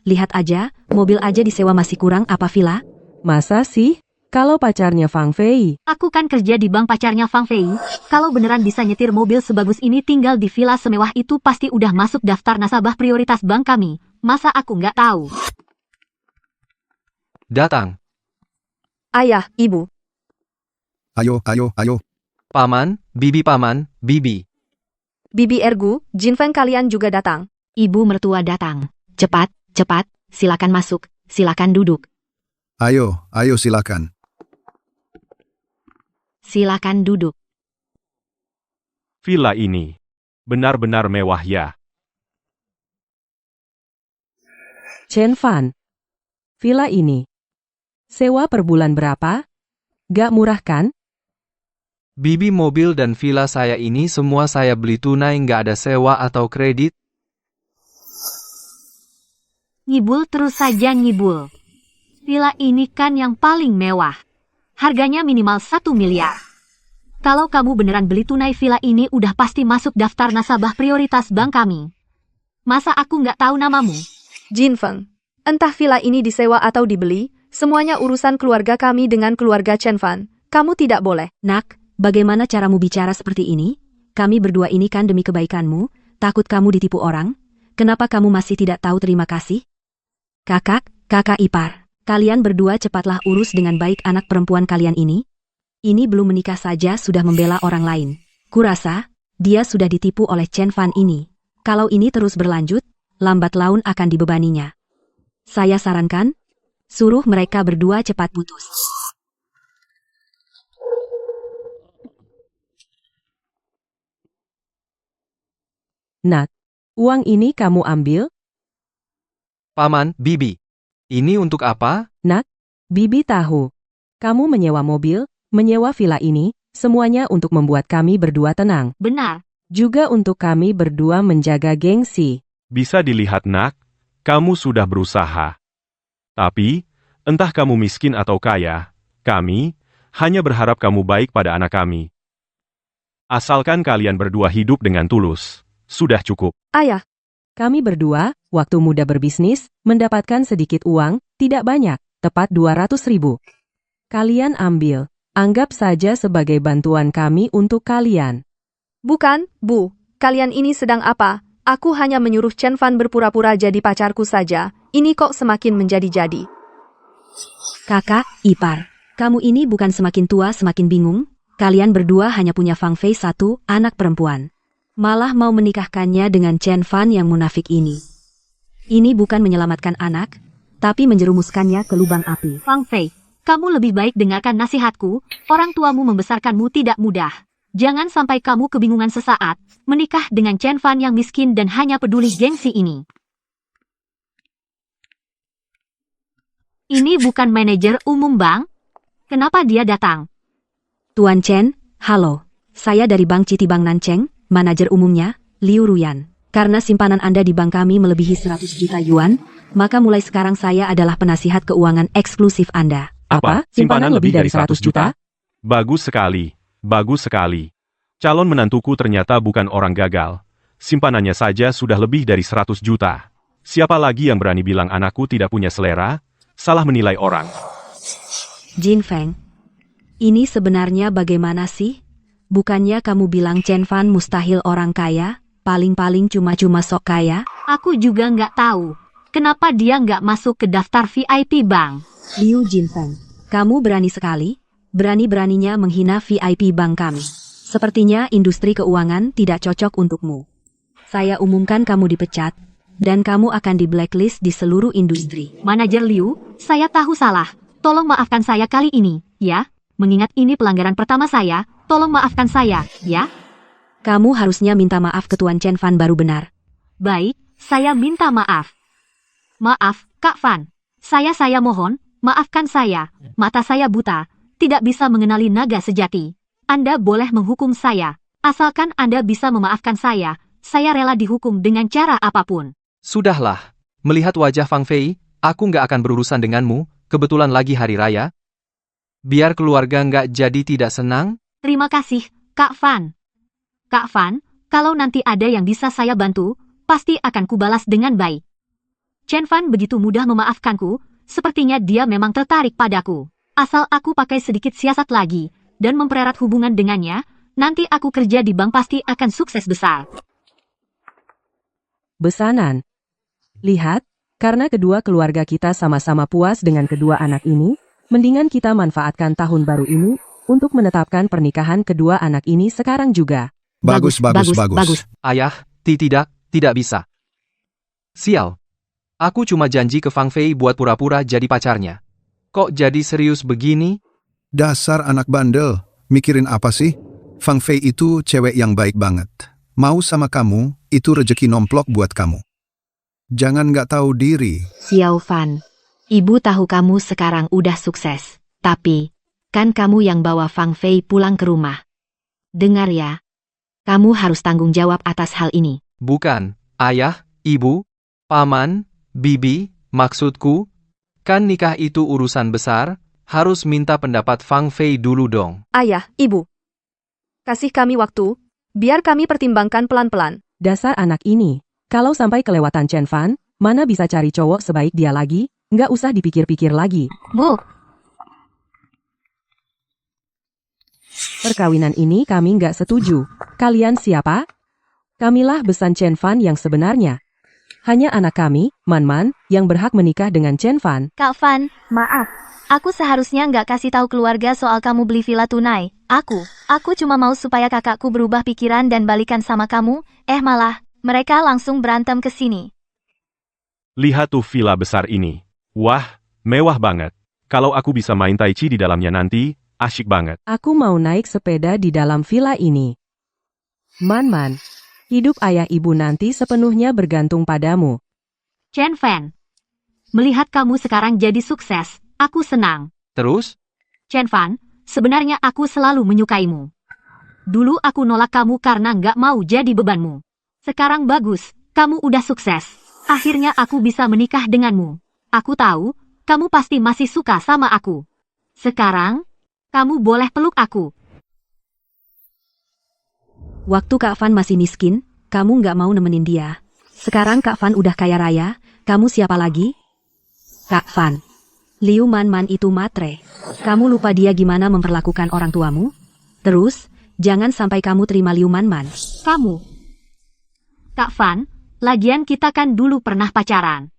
Lihat aja, mobil aja disewa masih kurang apa villa? Masa sih? Kalau pacarnya Fang Fei. Aku kan kerja di bank pacarnya Fang Fei. Kalau beneran bisa nyetir mobil sebagus ini tinggal di villa semewah itu pasti udah masuk daftar nasabah prioritas bank kami. Masa aku nggak tahu? Datang. Ayah, ibu. Ayo. Paman, bibi. Bibi Ergu, Jinfeng kalian juga datang. Ibu mertua datang. Cepat, silakan masuk, silakan duduk. Ayo silakan. Silakan duduk. Villa ini, benar-benar mewah ya. Chen Fan. Villa ini. Sewa per bulan berapa? Gak murah kan? Bibi, mobil dan villa saya ini semua saya beli tunai, nggak ada sewa atau kredit. Ngibul terus saja ngibul. Villa ini kan yang paling mewah. Harganya minimal 1 miliar. Kalau kamu beneran beli tunai villa ini udah pasti masuk daftar nasabah prioritas bank kami. Masa aku nggak tahu namamu? Jinfeng. Entah villa ini disewa atau dibeli, semuanya urusan keluarga kami dengan keluarga Chen Fan. Kamu tidak boleh. Nak, bagaimana caramu bicara seperti ini? Kami berdua ini kan demi kebaikanmu, takut kamu ditipu orang. Kenapa kamu masih tidak tahu terima kasih? Kakak ipar, kalian berdua cepatlah urus dengan baik anak perempuan kalian ini. Ini belum menikah saja sudah membela orang lain. Kurasa, dia sudah ditipu oleh Chen Fan ini. Kalau ini terus berlanjut, lambat laun akan dibebaninya. Saya sarankan, suruh mereka berdua cepat putus. Nak, uang ini kamu ambil? Paman, bibi. Ini untuk apa? Nak, bibi tahu. Kamu menyewa mobil, menyewa villa ini, semuanya untuk membuat kami berdua tenang. Benar. Juga untuk kami berdua menjaga gengsi. Bisa dilihat nak, kamu sudah berusaha. Tapi, entah kamu miskin atau kaya, kami hanya berharap kamu baik pada anak kami. Asalkan kalian berdua hidup dengan tulus, sudah cukup. Ayah, Kami berdua, waktu muda berbisnis, mendapatkan sedikit uang, tidak banyak, tepat 200.000. Kalian ambil, anggap saja sebagai bantuan kami untuk kalian. bukan, Bu. Kalian ini sedang apa? Aku hanya menyuruh Chen Fan berpura-pura jadi pacarku saja. Ini kok semakin menjadi-jadi. Kakak, ipar, kamu ini bukan semakin tua semakin bingung? Kalian berdua hanya punya Fang Fei satu, anak perempuan. Malah mau menikahkannya dengan Chen Fan yang munafik ini. Ini bukan menyelamatkan anak, tapi menjerumuskannya ke lubang api. Fang Fei, kamu lebih baik dengarkan nasihatku, orang tuamu membesarkanmu tidak mudah. Jangan sampai kamu kebingungan sesaat, menikah dengan Chen Fan yang miskin dan hanya peduli gengsi ini. Ini bukan manajer umum bank? Kenapa dia datang? Tuan Chen, halo. Saya dari Bank Citibank Nancheng, manajer umumnya, Liu Ruyan. Karena simpanan Anda di bank kami melebihi 100 juta yuan, maka mulai sekarang saya adalah penasihat keuangan eksklusif Anda. Apa? Simpanan lebih dari 100 juta? Bagus sekali. Bagus sekali. Calon menantuku ternyata bukan orang gagal. Simpanannya saja sudah lebih dari 100 juta. Siapa lagi yang berani bilang anakku tidak punya selera? Salah menilai orang. Jin Feng, ini sebenarnya bagaimana sih? Bukannya kamu bilang Chen Fan mustahil orang kaya? Paling-paling cuma-cuma sok kaya? Aku juga nggak tahu. Kenapa dia nggak masuk ke daftar VIP bank? Liu Jinfeng, kamu berani sekali, berani-beraninya menghina VIP bank kami. Sepertinya industri keuangan tidak cocok untukmu. Saya umumkan kamu dipecat, dan kamu akan di blacklist di seluruh industri. Manajer Liu, saya tahu salah. Tolong maafkan saya kali ini, ya. Mengingat ini pelanggaran pertama saya, tolong maafkan saya, ya. Kamu harusnya minta maaf ke Tuan Chen Fan baru benar. Baik, saya minta maaf. Maaf, Kak Fan. Saya mohon, maafkan saya. Mata saya buta, tidak bisa mengenali naga sejati. Anda boleh menghukum saya. Asalkan Anda bisa memaafkan saya rela dihukum dengan cara apapun. Sudahlah. Melihat wajah Fang Fei, aku nggak akan berurusan denganmu, kebetulan lagi hari raya. Biar keluarga nggak jadi tidak senang. Terima kasih, Kak Fan. Kak Fan, kalau nanti ada yang bisa saya bantu, pasti akan kubalas dengan baik. Chen Fan begitu mudah memaafkanku, sepertinya dia memang tertarik padaku. Asal aku pakai sedikit siasat lagi, dan mempererat hubungan dengannya, nanti aku kerja di bank pasti akan sukses besar. Besanan. Lihat, karena kedua keluarga kita sama-sama puas dengan kedua anak ini, mendingan kita manfaatkan tahun baru ini untuk menetapkan pernikahan kedua anak ini sekarang juga. Bagus. Ayah, tidak bisa. Sial. Aku cuma janji ke Fang Fei buat pura-pura jadi pacarnya. Kok jadi serius begini? Dasar anak bandel. Mikirin apa sih? Fang Fei itu cewek yang baik banget. Mau sama kamu, itu rejeki nomplok buat kamu. Jangan nggak tahu diri. Xiao Fan, ibu tahu kamu sekarang udah sukses. Tapi, kan kamu yang bawa Fang Fei pulang ke rumah. Dengar ya, kamu harus tanggung jawab atas hal ini. Bukan, ayah, ibu, paman, bibi, maksudku, kan nikah itu urusan besar, harus minta pendapat Fang Fei dulu dong. Ayah, ibu. Kasih kami waktu, biar kami pertimbangkan pelan-pelan. Dasar anak ini, kalau sampai kelewatan Chen Fan, mana bisa cari cowok sebaik dia lagi? Nggak usah dipikir-pikir lagi. Bu, Perkawinan ini kami nggak setuju. Kalian siapa? Kamilah besan Chen Fan yang sebenarnya. Hanya anak kami, Man, yang berhak menikah dengan Chen Fan. Kak Fan, maaf. Aku seharusnya nggak kasih tahu keluarga soal kamu beli villa tunai. Aku cuma mau supaya kakakku berubah pikiran dan balikan sama kamu. Malah, mereka langsung berantem ke sini. Lihat tuh villa besar ini. Wah, mewah banget. Kalau aku bisa main tai chi di dalamnya nanti, asyik banget. Aku mau naik sepeda di dalam villa ini. Man, hidup ayah ibu nanti sepenuhnya bergantung padamu. Chen Fan, melihat kamu sekarang jadi sukses, aku senang. Terus? Chen Fan, sebenarnya aku selalu menyukaimu. Dulu aku nolak kamu karena nggak mau jadi bebanmu. Sekarang bagus, kamu udah sukses. Akhirnya aku bisa menikah denganmu. Aku tahu, kamu pasti masih suka sama aku. Sekarang, kamu boleh peluk aku. Waktu Kak Fan masih miskin, kamu nggak mau nemenin dia. Sekarang Kak Fan udah kaya raya, kamu siapa lagi? Kak Fan, Liu Man itu matre. Kamu lupa dia gimana memperlakukan orang tuamu? Terus, jangan sampai kamu terima Liu Man. Kamu. Kak Fan, lagian kita kan dulu pernah pacaran.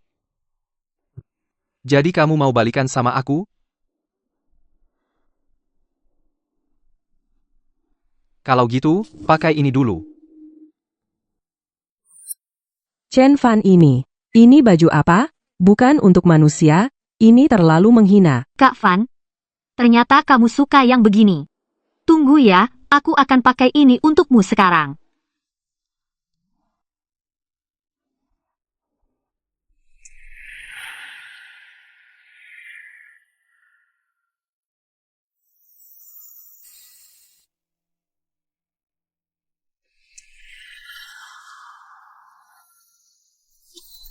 Jadi kamu mau balikan sama aku? Kalau gitu, pakai ini dulu. Chen Fan ini, Ini baju apa? Bukan untuk manusia, ini terlalu menghina. Kak Fan, ternyata kamu suka yang begini. Tunggu ya, aku akan pakai ini untukmu sekarang.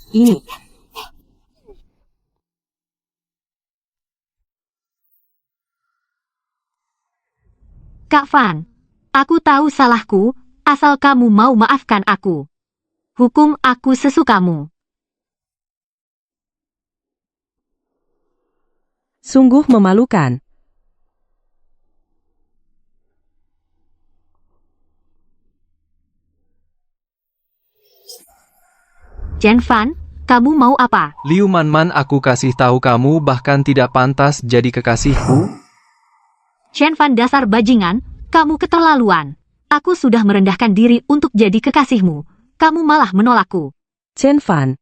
Ini. Kak Fan, aku tahu salahku, asal kamu mau maafkan aku. Hukum aku sesukamu. Sungguh memalukan. Chen Fan, kamu mau apa? Liu Manman, aku kasih tahu kamu bahkan tidak pantas jadi kekasihku. Chen Fan, dasar bajingan, kamu keterlaluan. Aku sudah merendahkan diri untuk jadi kekasihmu. Kamu malah menolakku. Chen Fan,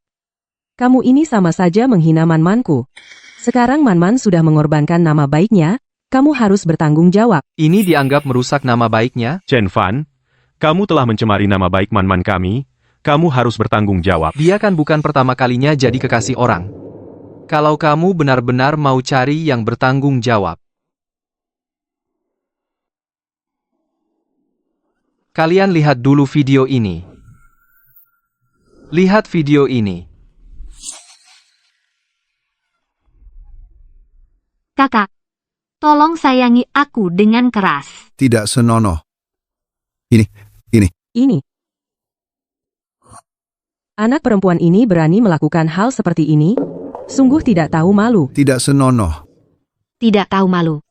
kamu ini sama saja menghina Manmanku. Sekarang Manman sudah mengorbankan nama baiknya, kamu harus bertanggung jawab. Ini dianggap merusak nama baiknya. Chen Fan, kamu telah mencemari nama baik Manman kami. Kamu harus bertanggung jawab. Dia kan bukan pertama kalinya jadi kekasih orang. Kalau kamu benar-benar mau cari yang bertanggung jawab, kalian lihat dulu video ini. Lihat video ini. Kakak, tolong sayangi aku dengan keras. Tidak senonoh. Ini. Ini. Anak perempuan ini berani melakukan hal seperti ini? Sungguh tidak tahu malu. Tidak senonoh. Tidak tahu malu.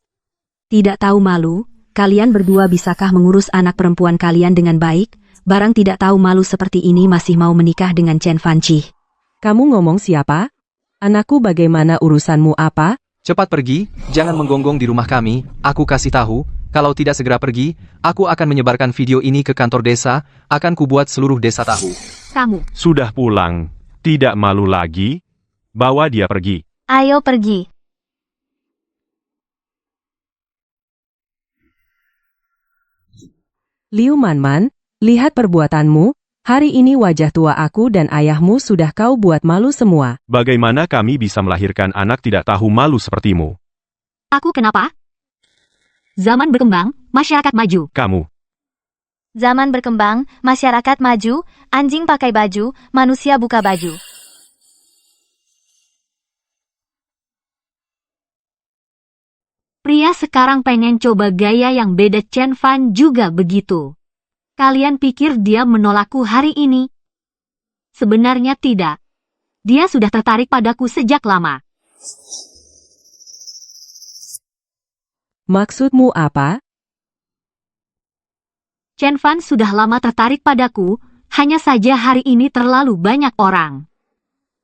Tidak tahu malu, kalian berdua bisakah mengurus anak perempuan kalian dengan baik? Barang tidak tahu malu seperti ini masih mau menikah dengan Chen Fanci. Kamu ngomong siapa? Anakku, bagaimana urusanmu apa? Cepat pergi, jangan menggonggong di rumah kami, aku kasih tahu, kalau tidak segera pergi, aku akan menyebarkan video ini ke kantor desa, akan kubuat seluruh desa tahu. Kamu. Sudah pulang. Tidak malu lagi? Bawa dia pergi. Ayo pergi. Liu Manman, lihat perbuatanmu, hari ini wajah tua aku dan ayahmu sudah kau buat malu semua. Bagaimana kami bisa melahirkan anak tidak tahu malu sepertimu? Aku kenapa? Zaman berkembang, masyarakat maju. Kamu. Zaman berkembang, masyarakat maju, anjing pakai baju, manusia buka baju. Pria sekarang pengen coba gaya yang beda. Chen Fan juga begitu. Kalian pikir dia menolakku hari ini? Sebenarnya tidak. Dia sudah tertarik padaku sejak lama. Maksudmu apa? Chen Fan sudah lama tertarik padaku, hanya saja hari ini terlalu banyak orang.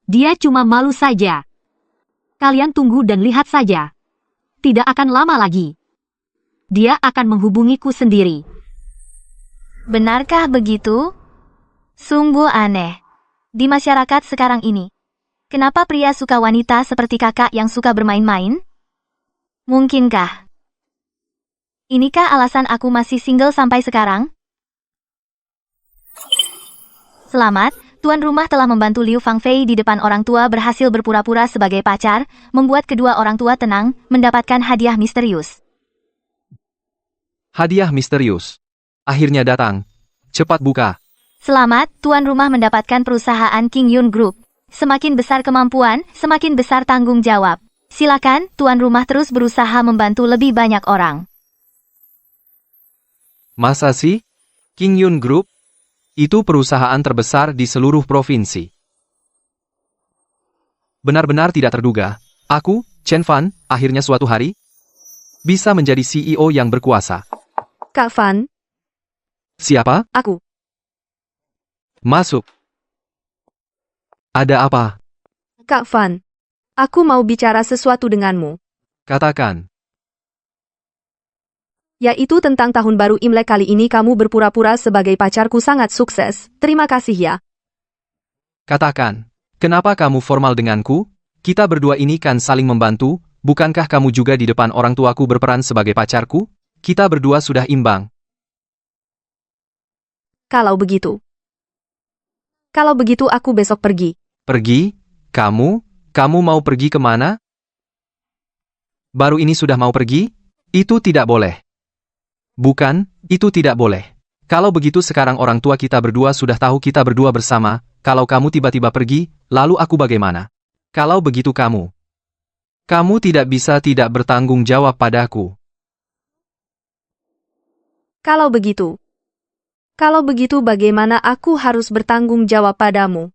Dia cuma malu saja. Kalian tunggu dan lihat saja. Tidak akan lama lagi. Dia akan menghubungiku sendiri. Benarkah begitu? Sungguh aneh. Di masyarakat sekarang ini, kenapa pria suka wanita seperti kakak yang suka bermain-main? Mungkinkah? Inikah alasan aku masih single sampai sekarang? Selamat, tuan rumah telah membantu Liu Fangfei di depan orang tua berhasil berpura-pura sebagai pacar, membuat kedua orang tua tenang, mendapatkan hadiah misterius. Hadiah misterius. Akhirnya datang. Cepat buka. Selamat, tuan rumah mendapatkan perusahaan King Yun Group. Semakin besar kemampuan, semakin besar tanggung jawab. Silakan, tuan rumah terus berusaha membantu lebih banyak orang. Masa sih? King Yun Group? Itu perusahaan terbesar di seluruh provinsi. Benar-benar tidak terduga. Aku, Chen Fan, akhirnya suatu hari bisa menjadi CEO yang berkuasa. Kak Fan, Siapa? aku. Masuk. Ada apa? Kak Fan, aku mau bicara sesuatu denganmu. Katakan. Yaitu tentang tahun baru Imlek kali ini kamu berpura-pura sebagai pacarku sangat sukses. Terima kasih ya. Katakan. Kenapa kamu formal denganku? Kita berdua ini kan saling membantu, bukankah kamu juga di depan orang tuaku berperan sebagai pacarku? Kita berdua sudah imbang. Kalau begitu aku besok pergi. Pergi? Kamu mau pergi kemana? Baru ini sudah mau pergi? Itu tidak boleh. Bukan, itu tidak boleh. Kalau begitu sekarang orang tua kita berdua sudah tahu kita berdua bersama, kalau kamu tiba-tiba pergi, lalu aku bagaimana? Kalau begitu kamu tidak bisa tidak bertanggung jawab padaku. Kalau begitu bagaimana aku harus bertanggung jawab padamu?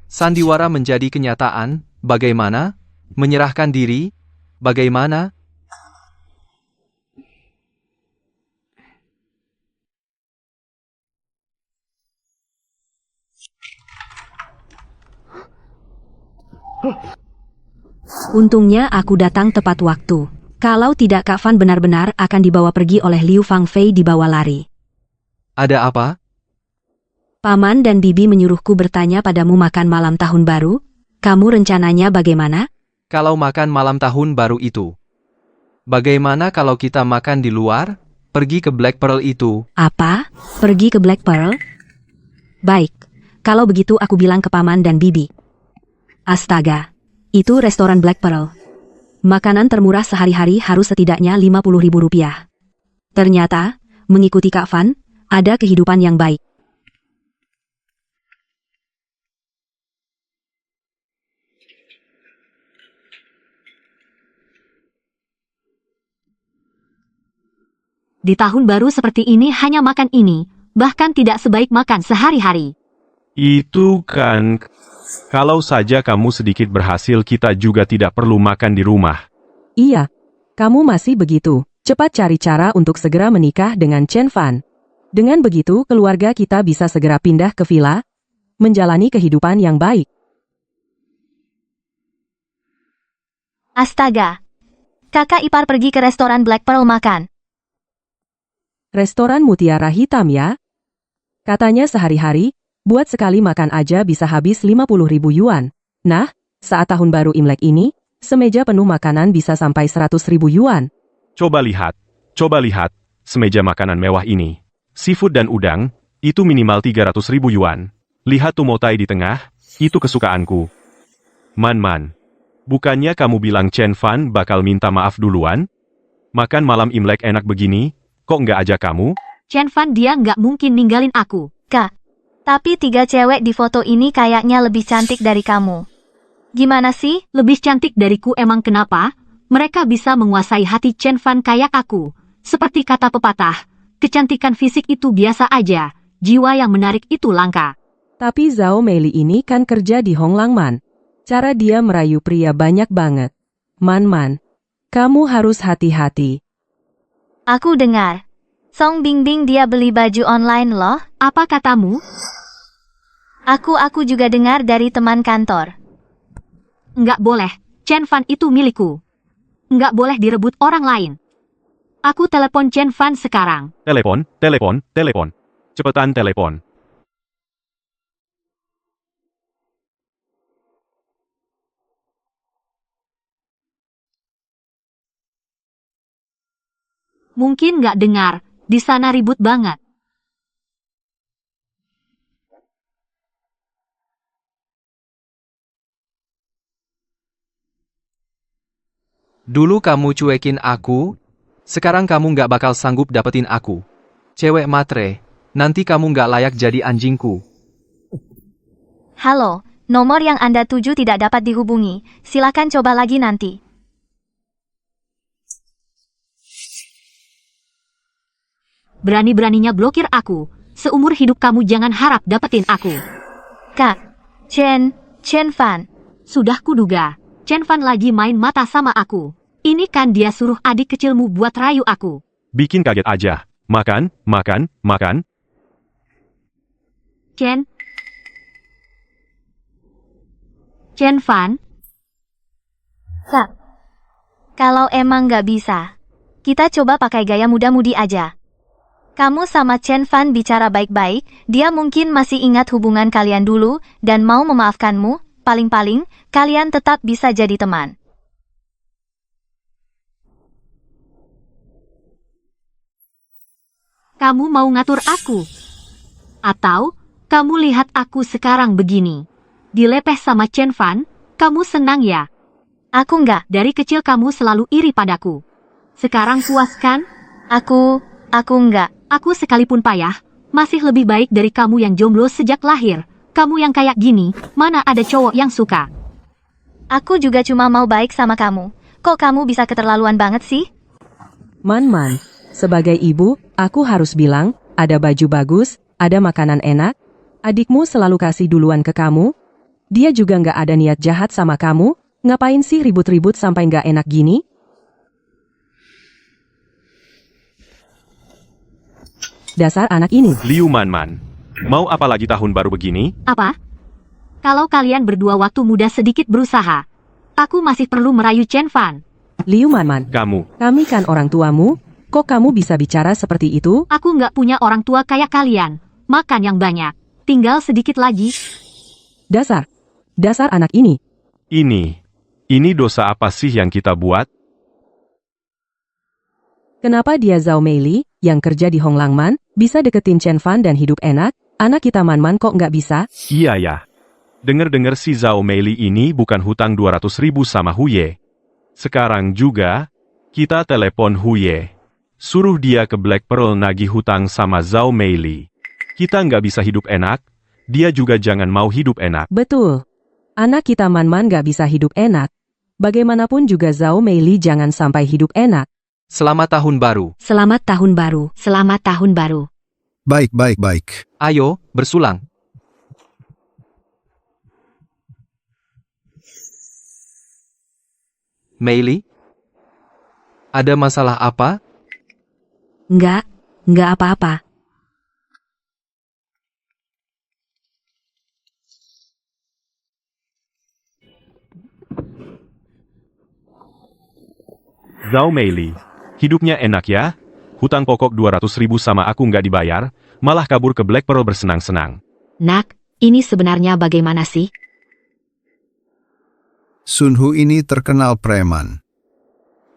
Sandiwara menjadi kenyataan, bagaimana? Menyerahkan diri? Bagaimana? Untungnya aku datang tepat waktu. Kalau tidak Kak Fan benar-benar akan dibawa pergi oleh Liu Fangfei dibawa lari. Ada apa? Paman dan Bibi menyuruhku bertanya padamu makan malam tahun baru. Kamu rencananya bagaimana? Kalau makan malam tahun baru itu. Bagaimana kalau kita makan di luar? Pergi ke Black Pearl itu. Apa? Pergi ke Black Pearl? Baik, kalau begitu aku bilang ke Paman dan Bibi. Astaga, itu restoran Black Pearl. Makanan termurah sehari-hari harus setidaknya Rp50.000. Ternyata, mengikuti Kak Fan, ada kehidupan yang baik. Di tahun baru seperti ini hanya makan ini, bahkan tidak sebaik makan sehari-hari. Itu kan... Kalau saja kamu sedikit berhasil kita juga tidak perlu makan di rumah. Iya, kamu masih begitu. Cepat cari cara untuk segera menikah dengan Chen Fan. Dengan begitu keluarga kita bisa segera pindah ke villa, menjalani kehidupan yang baik. Astaga. Kakak ipar pergi ke restoran Black Pearl makan. Restoran Mutiara Hitam ya? Katanya sehari-hari, buat sekali makan aja bisa habis 50.000 yuan. Nah, saat tahun baru Imlek ini, semeja penuh makanan bisa sampai 100.000 yuan. Coba lihat, semeja makanan mewah ini. Seafood dan udang, itu minimal 300.000 yuan. Lihat tumotai di tengah, itu kesukaanku. Man, bukannya kamu bilang Chen Fan bakal minta maaf duluan? Makan malam Imlek enak begini, kok nggak ajak kamu? Chen Fan dia nggak mungkin ninggalin aku. Kak, tapi 3 cewek di foto ini kayaknya lebih cantik dari kamu. Gimana sih? Lebih cantik dariku emang kenapa? Mereka bisa menguasai hati Chen Fan kayak aku. Seperti kata pepatah, kecantikan fisik itu biasa aja, jiwa yang menarik itu langka. Tapi Zhao Meili ini kan kerja di Honglang Man. Cara dia merayu pria banyak banget. Man, kamu harus hati-hati. Aku dengar. Song Bingbing dia beli baju online loh. Apa katamu? Aku juga dengar dari teman kantor. Nggak boleh, Chen Fan itu milikku. Nggak boleh direbut orang lain. Aku telepon Chen Fan sekarang. Telepon. Cepetan telepon. Mungkin nggak dengar, di sana ribut banget. Dulu kamu cuekin aku, sekarang kamu nggak bakal sanggup dapetin aku. Cewek matre, nanti kamu nggak layak jadi anjingku. Halo, nomor yang Anda tuju tidak dapat dihubungi. Silakan coba lagi nanti. Berani-beraninya blokir aku. Seumur hidup kamu jangan harap dapetin aku. Kak, Chen Fan. Sudah kuduga, Chen Fan lagi main mata sama aku. Ini kan dia suruh adik kecilmu buat rayu aku. Bikin kaget aja. Makan, makan, makan. Chen. Chen Fan, Kak, kalau emang nggak bisa, kita coba pakai gaya muda-mudi aja. Kamu sama Chen Fan bicara baik-baik, dia mungkin masih ingat hubungan kalian dulu dan mau memaafkanmu, paling-paling kalian tetap bisa jadi teman. kamu mau ngatur aku? Atau, kamu lihat aku sekarang begini. Dilepeh sama Chen Fan, kamu senang ya? Aku nggak, Dari kecil kamu selalu iri padaku. Sekarang puas kan? aku nggak. Aku sekalipun payah, masih lebih baik dari kamu yang jomblo sejak lahir. Kamu yang kayak gini, mana ada cowok yang suka? Aku juga cuma mau baik sama kamu. Kok kamu bisa keterlaluan banget sih? Man, sebagai ibu, aku harus bilang, ada baju bagus, ada makanan enak, adikmu selalu kasih duluan ke kamu, dia juga nggak ada niat jahat sama kamu, ngapain sih ribut-ribut sampai nggak enak gini? Dasar anak ini. Liu Man, mau apa lagi tahun baru begini? Apa? Kalau kalian berdua waktu muda sedikit berusaha, aku masih perlu merayu Chen Fan. Liu Man, Kamu, kami kan orang tuamu, kok kamu bisa bicara seperti itu? Aku nggak punya orang tua kayak kalian. Makan yang banyak. Tinggal sedikit lagi. Dasar anak ini. Ini dosa apa sih yang kita buat? Kenapa dia Zhao Meili, yang kerja di Honglangman, bisa deketin Chen Fan dan hidup enak? Anak kita Man kok nggak bisa? Iya ya. Dengar-dengar si Zhao Meili ini bukan hutang 200.000 sama Huye. Sekarang juga, kita telepon Huye. Suruh dia ke Black Pearl nagih hutang sama Zhao Meili. Kita nggak bisa hidup enak, dia juga jangan mau hidup enak. Betul. Anak kita Man nggak bisa hidup enak. Bagaimanapun juga Zhao Meili jangan sampai hidup enak. Selamat tahun baru. Selamat tahun baru. Selamat tahun baru. Baik. Ayo, bersulang. Meili? Ada masalah apa? Enggak apa-apa. Zhao Meili, hidupnya enak ya? Hutang pokok 200.000 sama aku nggak dibayar, malah kabur ke Black Pearl bersenang-senang. Nak, ini sebenarnya bagaimana sih? Sunhu ini terkenal preman.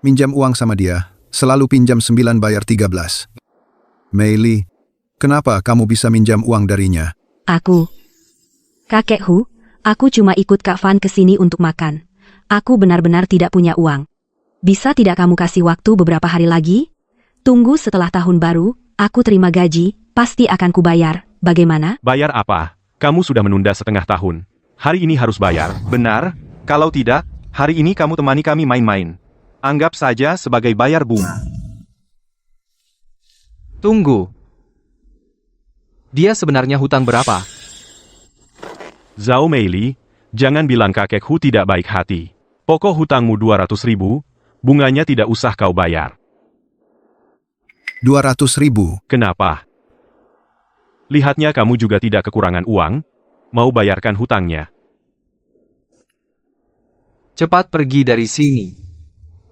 Minjam uang sama dia, selalu pinjam 9 bayar 13. Meili, kenapa kamu bisa minjam uang darinya? Kakek Hu, aku cuma ikut Kak Fan ke sini untuk makan. Aku benar-benar tidak punya uang. Bisa tidak kamu kasih waktu beberapa hari lagi? Tunggu setelah tahun baru, aku terima gaji, pasti akan kubayar. Bagaimana? Bayar apa? Kamu sudah menunda setengah tahun. Hari ini harus bayar, benar? Kalau tidak, hari ini kamu temani kami main-main. Anggap saja sebagai bayar bunga. Tunggu. Dia sebenarnya hutang berapa? Zhao Meili, jangan bilang kakek Hu tidak baik hati. Pokok hutangmu 200.000, bunganya tidak usah kau bayar. 200.000. Kenapa? Lihatnya kamu juga tidak kekurangan uang, mau bayarkan hutangnya. Cepat pergi dari sini.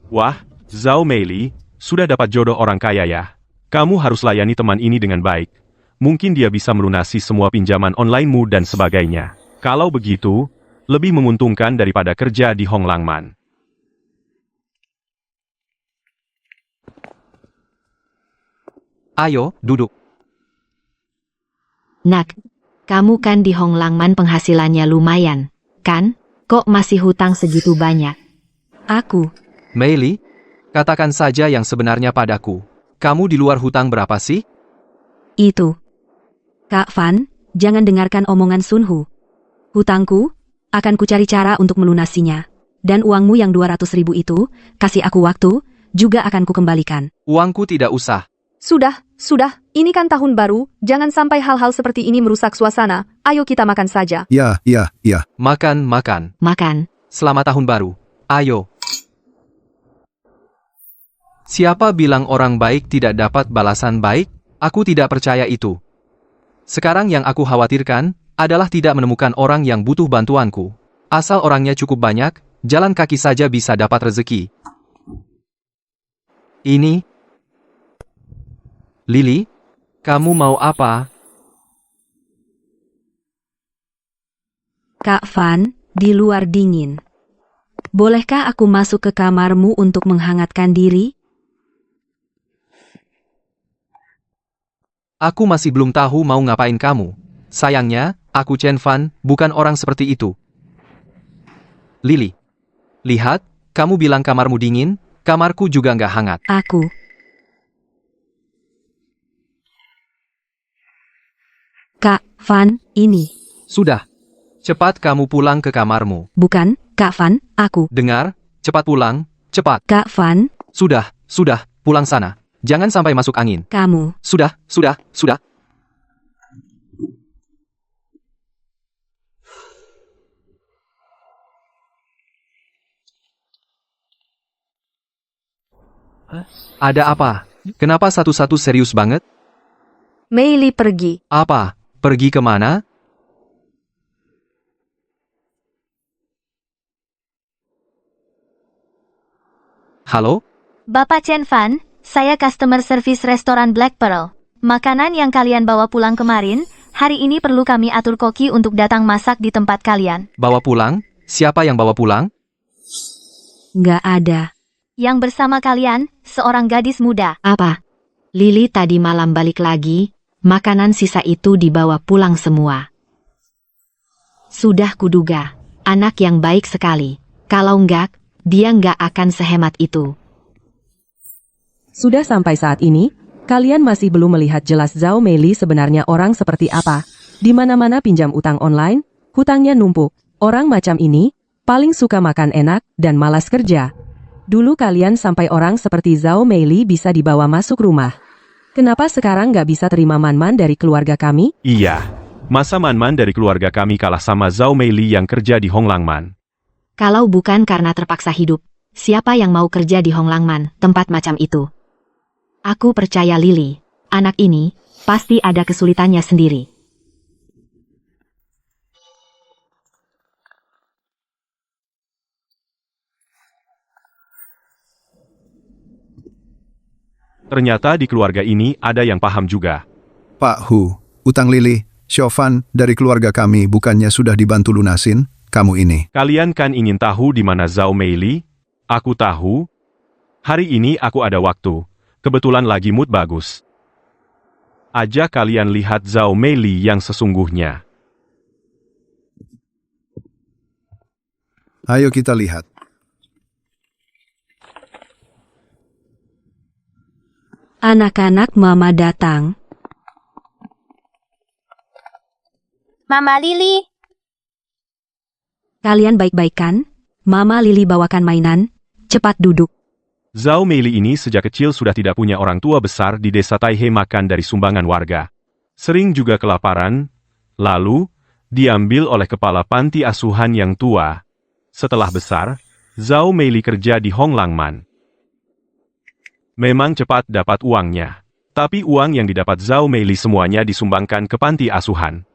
Wah, Zhao Meili, sudah dapat jodoh orang kaya ya. Kamu harus layani teman ini dengan baik. Mungkin dia bisa melunasi semua pinjaman online-mu dan sebagainya. Kalau begitu, lebih menguntungkan daripada kerja di Honglangman. Ayo, duduk. Nak, kamu kan di Honglangman penghasilannya lumayan, kan? Kok masih hutang segitu banyak? Meili, katakan saja yang sebenarnya padaku. Kamu di luar hutang berapa sih? Itu. Kak Fan, jangan dengarkan omongan Sunhu. Hutangku, akan kucari cara untuk melunasinya. Dan uangmu yang 200.000 itu, kasih aku waktu, juga akan kukembalikan. Uangku tidak usah. Sudah. Ini kan tahun baru, jangan sampai hal-hal seperti ini merusak suasana. Ayo kita makan saja. Ya. Makan. Makan. Selamat tahun baru. Ayo. Siapa bilang orang baik tidak dapat balasan baik? Aku tidak percaya itu. Sekarang yang aku khawatirkan adalah tidak menemukan orang yang butuh bantuanku. Asal orangnya cukup banyak, jalan kaki saja bisa dapat rezeki. Ini... Lily, kamu mau apa? Kak Van, di luar dingin. Bolehkah aku masuk ke kamarmu untuk menghangatkan diri? Aku masih belum tahu mau ngapain kamu. Sayangnya, aku Chen Fan, bukan orang seperti itu. Lily, lihat, kamu bilang kamarmu dingin, kamarku juga nggak hangat. Aku. Kak Van, ini. Sudah. Cepat kamu pulang ke kamarmu. Bukan, Kak Van, aku. Dengar, cepat pulang, cepat. Kak Van, Sudah, pulang sana. Jangan sampai masuk angin. kamu. Sudah. Ada apa? Kenapa satu-satu serius banget? Mei Li pergi. Apa? Pergi kemana? Halo? Bapak Chen Fan, saya customer service restoran Black Pearl. Makanan yang kalian bawa pulang kemarin, hari ini perlu kami atur koki untuk datang masak di tempat kalian. Bawa pulang? Siapa yang bawa pulang? Nggak ada. Yang bersama kalian, seorang gadis muda. Apa? Lily tadi malam balik lagi, makanan sisa itu dibawa pulang semua. Sudah kuduga, anak yang baik sekali. Kalau enggak, dia enggak akan sehemat itu. Sudah sampai saat ini, kalian masih belum melihat jelas Zhao Meili sebenarnya orang seperti apa. Di mana-mana pinjam utang online, hutangnya numpuk. Orang macam ini, paling suka makan enak dan malas kerja. Dulu kalian sampai orang seperti Zhao Meili bisa dibawa masuk rumah. Kenapa sekarang nggak bisa terima Man-Man dari keluarga kami? Iya. Masa Man-Man dari keluarga kami kalah sama Zhao Meili yang kerja di Honglangman? Kalau bukan karena terpaksa hidup, siapa yang mau kerja di Honglangman, tempat macam itu? Aku percaya Lily, anak ini, pasti ada kesulitannya sendiri. Ternyata di keluarga ini ada yang paham juga. Pak Hu, utang Lily, Xiaofan dari keluarga kami bukannya sudah dibantu lunasin? Kamu ini. Kalian kan ingin tahu di mana Zhao Meili? Aku tahu. Hari ini aku ada waktu. Kebetulan lagi mood bagus. Ajak kalian lihat Zhao Meili yang sesungguhnya. Ayo kita lihat. Anak-anak mama datang. Mama Lily. Kalian baik-baik kan? Mama Lily bawakan mainan. Cepat duduk. Zhao Meili ini sejak kecil sudah tidak punya orang tua besar di desa Taihe, makan dari sumbangan warga. Sering juga kelaparan, lalu diambil oleh kepala panti asuhan yang tua. Setelah besar, Zhao Meili kerja di Honglangman. Memang cepat dapat uangnya. Tapi uang yang didapat Zhao Meili semuanya disumbangkan ke panti asuhan.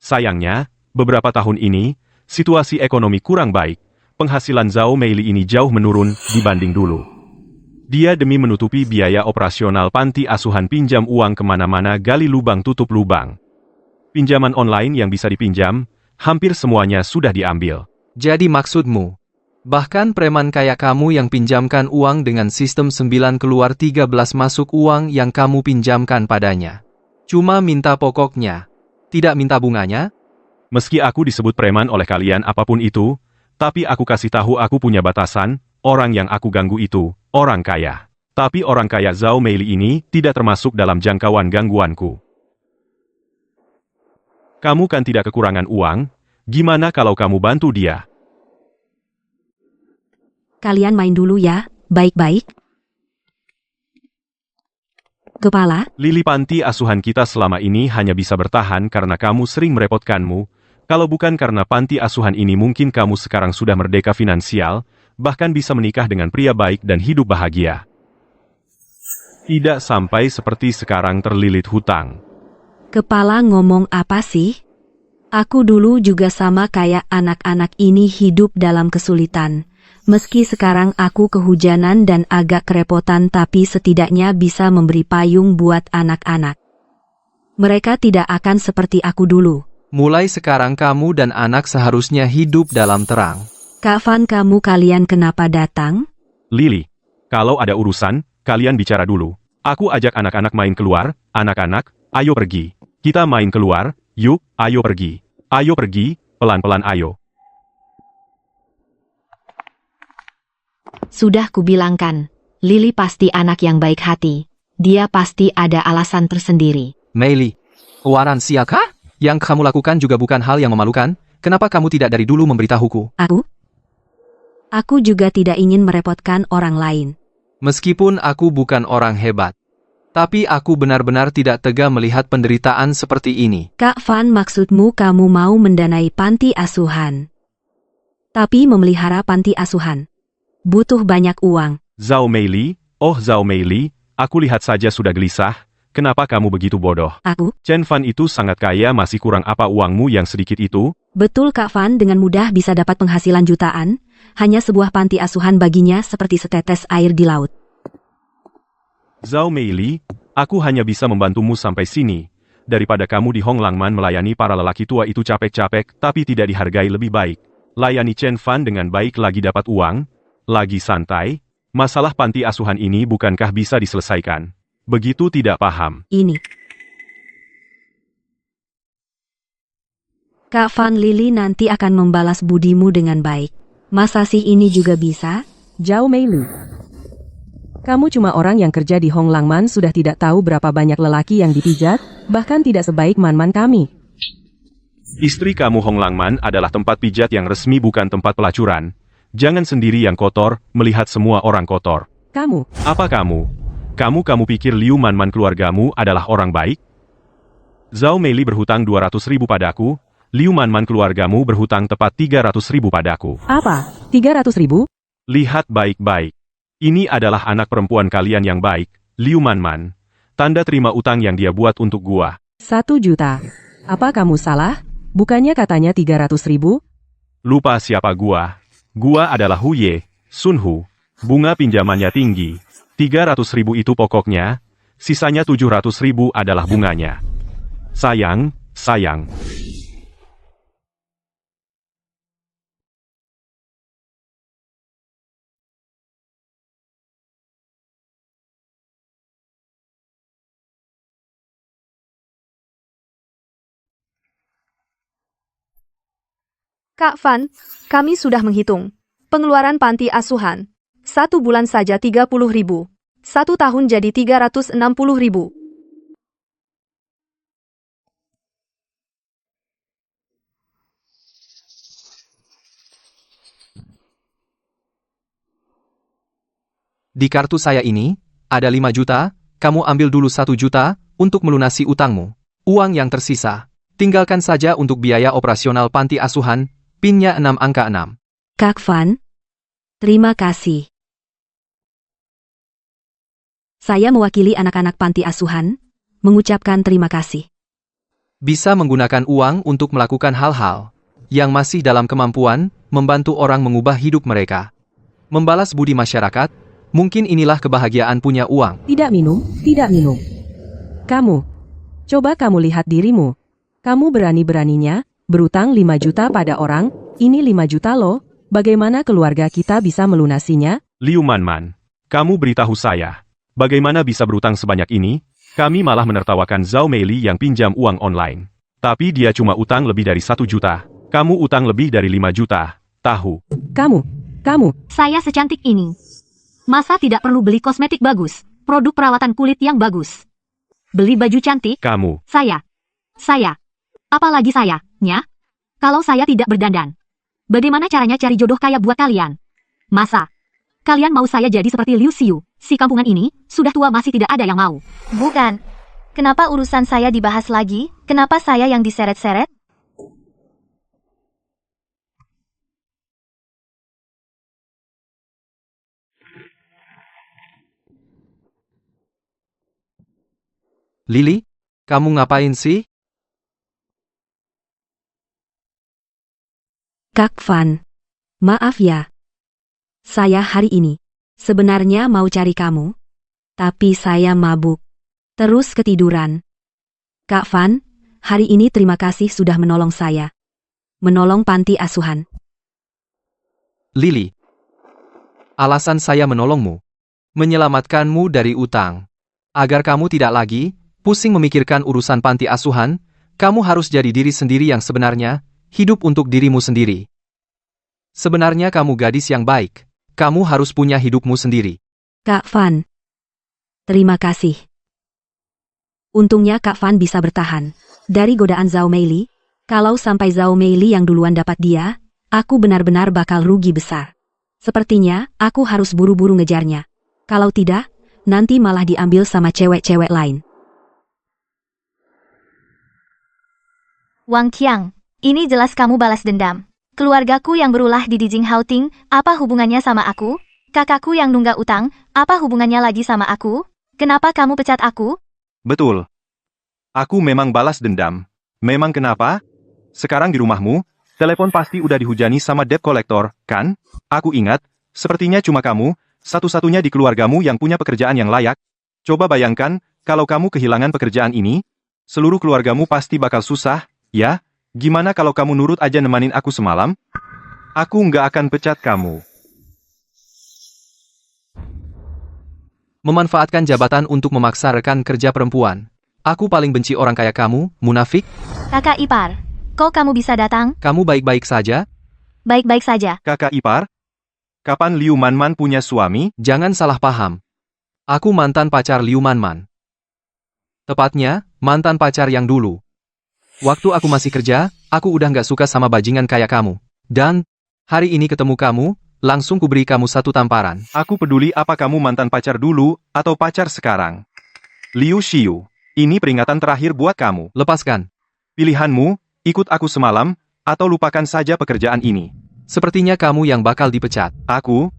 Sayangnya, beberapa tahun ini, situasi ekonomi kurang baik. Penghasilan Zhao Meili ini jauh menurun dibanding dulu. Dia demi menutupi biaya operasional panti asuhan pinjam uang kemana-mana, gali lubang tutup lubang. Pinjaman online yang bisa dipinjam, hampir semuanya sudah diambil. Jadi maksudmu, bahkan preman kayak kamu yang pinjamkan uang dengan sistem 9 keluar 13 masuk uang yang kamu pinjamkan padanya. Cuma minta pokoknya, tidak minta bunganya? Meski aku disebut preman oleh kalian apapun itu, tapi aku kasih tahu aku punya batasan, orang yang aku ganggu itu, orang kaya. Tapi orang kaya Zhao Meili ini tidak termasuk dalam jangkauan gangguanku. Kamu kan tidak kekurangan uang, gimana kalau kamu bantu dia? Kalian main dulu ya, baik-baik. Kepala, Lili, panti asuhan kita selama ini hanya bisa bertahan karena kamu sering merepotkanmu. Kalau bukan karena panti asuhan ini mungkin kamu sekarang sudah merdeka finansial, bahkan bisa menikah dengan pria baik dan hidup bahagia. Tidak sampai seperti sekarang terlilit hutang. Kepala ngomong apa sih? Aku dulu juga sama kayak anak-anak ini hidup dalam kesulitan. Meski sekarang aku kehujanan dan agak kerepotan tapi setidaknya bisa memberi payung buat anak-anak. Mereka tidak akan seperti aku dulu. Mulai sekarang kamu dan anak seharusnya hidup dalam terang. Kak Van, kalian kenapa datang? Lily, kalau ada urusan, kalian bicara dulu. Aku ajak anak-anak main keluar. Anak-anak, ayo pergi. Kita main keluar, yuk, ayo pergi. Ayo pergi, pelan-pelan ayo. Sudah kubilangkan, Lily pasti anak yang baik hati. Dia pasti ada alasan tersendiri. Meili, waran siakah? Yang kamu lakukan juga bukan hal yang memalukan. Kenapa kamu tidak dari dulu memberitahuku? Aku juga tidak ingin merepotkan orang lain. Meskipun aku bukan orang hebat, tapi aku benar-benar tidak tega melihat penderitaan seperti ini. Kak Van, maksudmu kamu mau mendanai panti asuhan? Tapi memelihara panti asuhan butuh banyak uang. Zhao Meili, oh Zhao Meili, aku lihat saja sudah gelisah. Kenapa kamu begitu bodoh? Chen Fan itu sangat kaya, masih kurang apa uangmu yang sedikit itu? Betul Kak Van, dengan mudah bisa dapat penghasilan jutaan. Hanya sebuah panti asuhan baginya seperti setetes air di laut. Zhao Meili, aku hanya bisa membantumu sampai sini. Daripada kamu di Hong Langman melayani para lelaki tua itu capek-capek tapi tidak dihargai, lebih baik layani Chen Fan dengan baik, lagi dapat uang, lagi santai. Masalah panti asuhan ini bukankah bisa diselesaikan? Begitu tidak paham. Ini. Kak Van, Lily nanti akan membalas budimu dengan baik. Masa sih ini juga bisa? Zhao Meili. Kamu cuma orang yang kerja di Hong Langman, sudah tidak tahu berapa banyak lelaki yang dipijat, bahkan tidak sebaik Man-Man kami. Istri kamu Hong Langman adalah tempat pijat yang resmi, bukan tempat pelacuran. Jangan sendiri yang kotor, melihat semua orang kotor. Kamu. Apa kamu? Kamu pikir Liu Man-Man keluargamu adalah orang baik? Zhao Meili berhutang 200.000 padaku, Liu Man-Man keluargamu berhutang tepat 300.000 padaku. Apa? 300.000? Lihat baik-baik. Ini adalah anak perempuan kalian yang baik, Liu Man-Man. Tanda terima utang yang dia buat untuk gua. 1 juta. Apa kamu salah? Bukannya katanya 300.000? Lupa siapa gua? Gua adalah Hu Ye, Sun Hu. Bunga pinjamannya tinggi. 300.000 itu pokoknya, sisanya 700.000 adalah bunganya. Sayang. Kak Van, kami sudah menghitung. Pengeluaran panti asuhan. 1 bulan saja 30.000. 1 tahun jadi 360.000. Di kartu saya ini, ada 5 juta, kamu ambil dulu 1 juta, untuk melunasi utangmu. Uang yang tersisa, tinggalkan saja untuk biaya operasional panti asuhan, PIN-nya 6 angka 6. Kak Van, terima kasih. Saya mewakili anak-anak panti asuhan, mengucapkan terima kasih. Bisa menggunakan uang untuk melakukan hal-hal yang masih dalam kemampuan, membantu orang mengubah hidup mereka. Membalas budi masyarakat, mungkin inilah kebahagiaan punya uang. Tidak minum. Kamu. Coba kamu lihat dirimu. Kamu berani-beraninya berutang 5 juta pada orang, ini 5 juta loh, bagaimana keluarga kita bisa melunasinya? Liu Man-Man, kamu beritahu saya, bagaimana bisa berutang sebanyak ini? Kami malah menertawakan Zhao Meili yang pinjam uang online. Tapi dia cuma utang lebih dari 1 juta. Kamu utang lebih dari 5 juta. Tahu. Kamu. Saya secantik ini. Masa tidak perlu beli kosmetik bagus, produk perawatan kulit yang bagus? Beli baju cantik? Kamu. Saya. Apalagi saya-nya? Kalau saya tidak berdandan. Bagaimana caranya cari jodoh kaya buat kalian? Masa? Kalian mau saya jadi seperti Liu Xiu, si kampungan ini, sudah tua masih tidak ada yang mau. Bukan. Kenapa urusan saya dibahas lagi? Kenapa saya yang diseret-seret? Lily, kamu ngapain sih? Kak Van. Maaf ya. Saya hari ini sebenarnya mau cari kamu, tapi saya mabuk. Terus ketiduran. Kak Van, hari ini terima kasih sudah menolong saya. Menolong panti asuhan. Lily. Alasan saya menolongmu. Menyelamatkanmu dari utang. Agar kamu tidak lagi pusing memikirkan urusan panti asuhan, kamu harus jadi diri sendiri yang sebenarnya, hidup untuk dirimu sendiri. Sebenarnya kamu gadis yang baik. Kamu harus punya hidupmu sendiri. Kak Van. Terima kasih. Untungnya Kak Van bisa bertahan dari godaan Zhao Meili. Kalau sampai Zhao Meili yang duluan dapat dia, aku benar-benar bakal rugi besar. Sepertinya, aku harus buru-buru ngejarnya. Kalau tidak, nanti malah diambil sama cewek-cewek lain. Wang Qiang, ini jelas kamu balas dendam. Keluargaku yang berulah di Dijing Haoting, apa hubungannya sama aku? Kakakku yang nunggak utang, apa hubungannya lagi sama aku? Kenapa kamu pecat aku? Betul. Aku memang balas dendam. Memang kenapa? Sekarang di rumahmu, telepon pasti udah dihujani sama debt collector, kan? Aku ingat, sepertinya cuma kamu, satu-satunya di keluargamu yang punya pekerjaan yang layak. Coba bayangkan, kalau kamu kehilangan pekerjaan ini, seluruh keluargamu pasti bakal susah, ya? Gimana kalau kamu nurut aja nemanin aku semalam? Aku nggak akan pecat kamu. Memanfaatkan jabatan untuk memaksa rekan kerja perempuan. Aku paling benci orang kayak kamu, munafik. Kakak ipar, kok kamu bisa datang? Kamu baik-baik saja? Baik-baik saja. Kakak ipar? Kapan Liu Manman punya suami? Jangan salah paham. Aku mantan pacar Liu Manman. Tepatnya, mantan pacar yang dulu. Waktu aku masih kerja, aku udah nggak suka sama bajingan kayak kamu. Dan, hari ini ketemu kamu, langsung kuberi kamu satu tamparan. Aku peduli apa kamu mantan pacar dulu, atau pacar sekarang. Liu Xiu, ini peringatan terakhir buat kamu. Lepaskan. Pilihanmu, ikut aku semalam, atau lupakan saja pekerjaan ini. Sepertinya kamu yang bakal dipecat. Aku?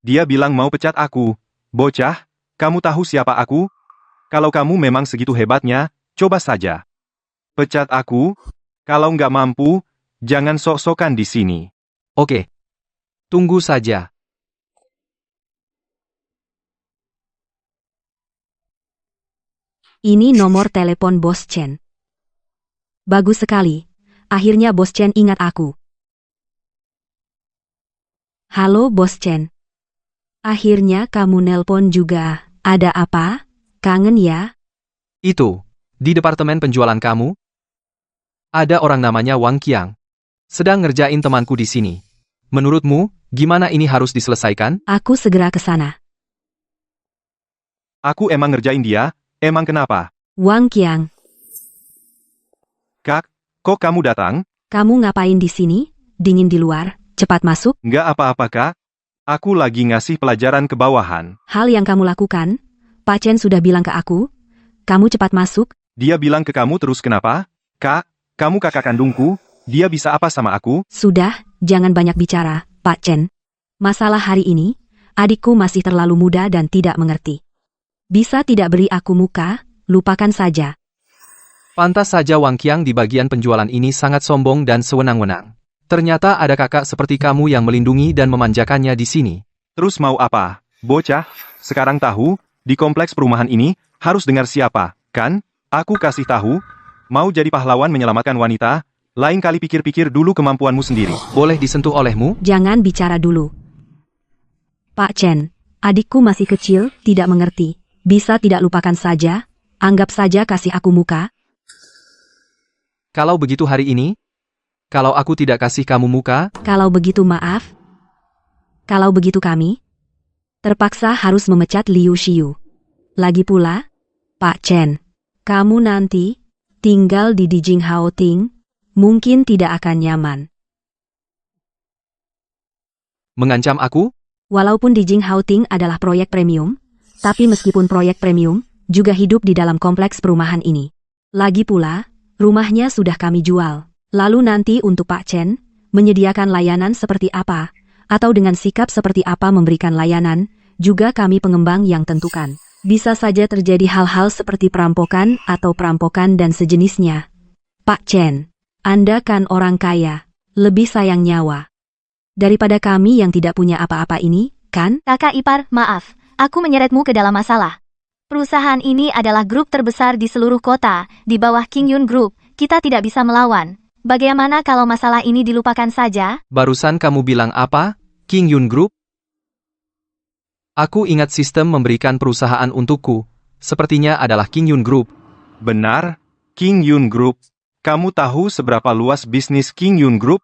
Dia bilang mau pecat aku. Bocah, kamu tahu siapa aku? Kalau kamu memang segitu hebatnya, coba saja. Pecat aku? Kalau nggak mampu, jangan sok-sokan di sini. Oke. Tunggu saja. Ini nomor telepon Bos Chen. Bagus sekali. Akhirnya Bos Chen ingat aku. Halo Bos Chen. Akhirnya kamu nelpon juga. Ada apa? Kangen ya? Itu, di departemen penjualan kamu, ada orang namanya Wang Qiang. Sedang ngerjain temanku di sini. Menurutmu, gimana ini harus diselesaikan? Aku segera ke sana. Aku emang ngerjain dia, emang kenapa? Wang Qiang, Kak, kok kamu datang? kamu ngapain di sini? Dingin di luar. Cepat masuk. Nggak apa-apa kak. Aku lagi ngasih pelajaran ke bawahan. Hal yang kamu lakukan, Pak Chen sudah bilang ke aku. Kamu cepat masuk. Dia bilang ke kamu terus kenapa? Kak, kamu kakak kandungku, dia bisa apa sama aku? Sudah, jangan banyak bicara, Pak Chen. Masalah hari ini, adikku masih terlalu muda dan tidak mengerti. Bisa tidak beri aku muka, lupakan saja. Pantas saja Wang Qiang di bagian penjualan ini sangat sombong dan sewenang-wenang. Ternyata ada kakak seperti kamu yang melindungi dan memanjakannya di sini. Terus mau apa? Bocah, sekarang tahu, di kompleks perumahan ini, harus dengar siapa, kan? Aku kasih tahu, mau jadi pahlawan menyelamatkan wanita, lain kali pikir-pikir dulu kemampuanmu sendiri. Boleh disentuh olehmu? Jangan bicara dulu. Pak Chen, adikku masih kecil, tidak mengerti. Bisa tidak lupakan saja? Anggap saja kasih aku muka. Kalau begitu hari ini, kalau aku tidak kasih kamu muka, Kalau begitu maaf. Kalau begitu kami terpaksa harus memecat Liu Xiu. Lagi pula, Pak Chen, kamu nanti tinggal di Dijing Haoting, mungkin tidak akan nyaman. mengancam aku? Walaupun Dijing Haoting adalah proyek premium, tapi meskipun proyek premium, juga hidup di dalam kompleks perumahan ini. Lagi pula, rumahnya sudah kami jual. Lalu nanti untuk Pak Chen, menyediakan layanan seperti apa, atau dengan sikap seperti apa memberikan layanan, juga kami pengembang yang tentukan. Bisa saja terjadi hal-hal seperti perampokan atau perampokan dan sejenisnya. Pak Chen, Anda kan orang kaya, lebih sayang nyawa. Daripada kami yang tidak punya apa-apa ini, kan? Kakak ipar, maaf, aku menyeretmu ke dalam masalah. Perusahaan ini adalah grup terbesar di seluruh kota, di bawah King Yun Group, kita tidak bisa melawan. Bagaimana kalau masalah ini dilupakan saja? Barusan kamu bilang apa, King Yun Group? Aku ingat sistem memberikan perusahaan untukku. Sepertinya adalah King Yun Group. Benar, King Yun Group. Kamu tahu seberapa luas bisnis King Yun Group?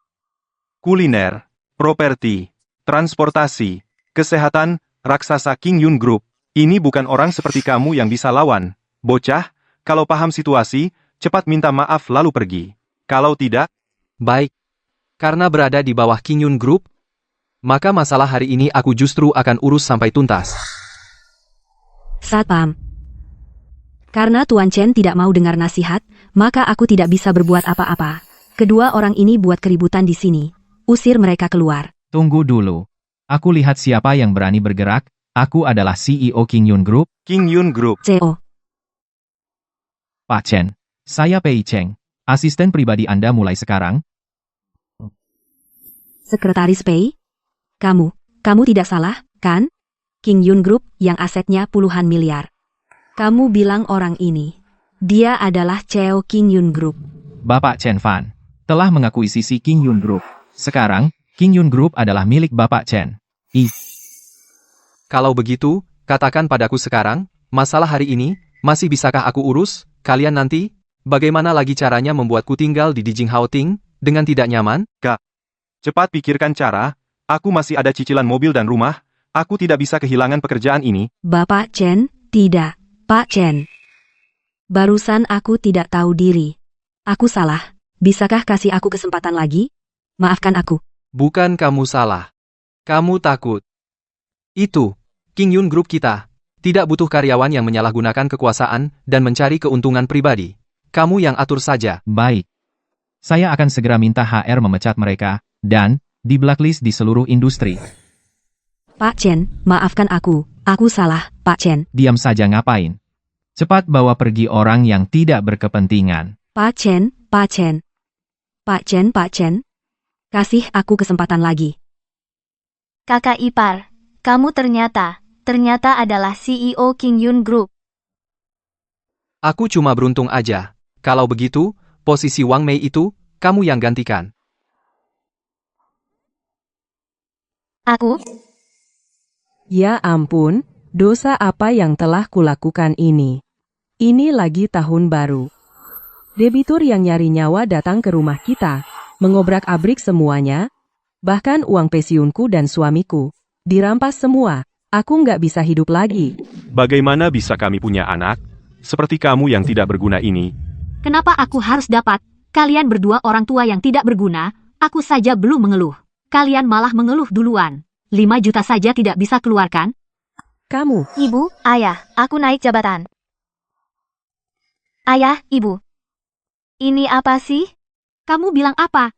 Kuliner, properti, transportasi, kesehatan, raksasa King Yun Group. Ini bukan orang seperti kamu yang bisa lawan. Bocah, kalau paham situasi, cepat minta maaf lalu pergi. Kalau tidak, Baik. Karena berada di bawah King Yun Group, maka masalah hari ini aku justru akan urus sampai tuntas. Satpam. Karena Tuan Chen tidak mau dengar nasihat, maka aku tidak bisa berbuat apa-apa. Kedua orang ini buat keributan di sini. Usir mereka keluar. Tunggu dulu. Aku lihat siapa yang berani bergerak. Aku adalah CEO King Yun Group, King Yun Group. CO. Pak Chen. Saya Pei Cheng. Asisten pribadi Anda mulai sekarang. Sekretaris Pei? Kamu tidak salah, kan? King Yun Group yang asetnya puluhan miliar. Kamu bilang orang ini. Dia adalah CEO King Yun Group. Bapak Chen Fan telah mengakuisisi King Yun Group. Sekarang, King Yun Group adalah milik Bapak Chen. Kalau begitu, katakan padaku sekarang, masalah hari ini, masih bisakah aku urus? Kalian nanti, bagaimana lagi caranya membuatku tinggal di Dijing Haoting, dengan tidak nyaman? Cepat pikirkan cara, aku masih ada cicilan mobil dan rumah, aku tidak bisa kehilangan pekerjaan ini. Bapak Chen, tidak. Pak Chen. Barusan aku tidak tahu diri. Aku salah. Bisakah kasih aku kesempatan lagi? Maafkan aku. Bukan kamu salah. Kamu takut. Itu, King Yun Group kita, tidak butuh karyawan yang menyalahgunakan kekuasaan dan mencari keuntungan pribadi. Kamu yang atur saja. Baik. Saya akan segera minta HR memecat mereka, dan di blacklist di seluruh industri. Pak Chen, maafkan aku. Aku salah, Pak Chen. Diam saja ngapain? Cepat bawa pergi orang yang tidak berkepentingan. Pak Chen, Pak Chen. Pak Chen, Pak Chen. Kasih aku kesempatan lagi. Kakak ipar, kamu ternyata adalah CEO King Yun Group. Aku cuma beruntung aja. Kalau begitu, posisi Wang Mei itu, kamu yang gantikan. Aku? Ya ampun, dosa apa yang telah kulakukan ini? Ini lagi tahun baru. Debitur yang nyari nyawa datang ke rumah kita, mengobrak-abrik semuanya, bahkan uang pensiunku dan suamiku. Dirampas semua, aku nggak bisa hidup lagi. Bagaimana bisa kami punya anak? Seperti kamu yang tidak berguna ini. Kenapa aku harus dapat? Kalian berdua orang tua yang tidak berguna, aku saja belum mengeluh. Kalian malah mengeluh duluan. 5 juta saja tidak bisa keluarkan? Kamu, Ibu, ayah, aku naik jabatan. Ayah, ibu. Ini apa sih? Kamu bilang apa?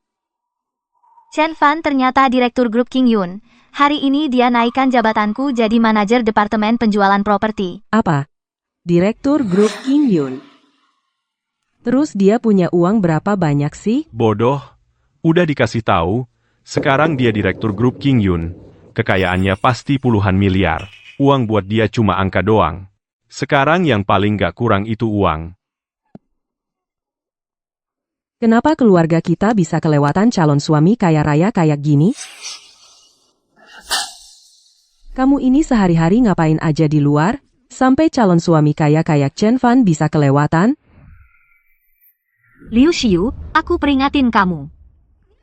Chen Fan ternyata direktur grup King Yun. Hari ini dia naikkan jabatanku jadi manajer departemen penjualan properti. apa? Direktur grup King Yun. Terus dia punya uang berapa banyak sih? Bodoh, udah dikasih tahu, sekarang dia direktur grup King Yun. Kekayaannya pasti puluhan miliar. Uang buat dia cuma angka doang. Sekarang yang paling gak kurang itu uang. Kenapa keluarga kita bisa kelewatan calon suami kaya raya kayak gini? Kamu ini sehari-hari ngapain aja di luar, sampai calon suami kaya kayak Chen Fan bisa kelewatan? Liu Xiu, aku peringatin kamu.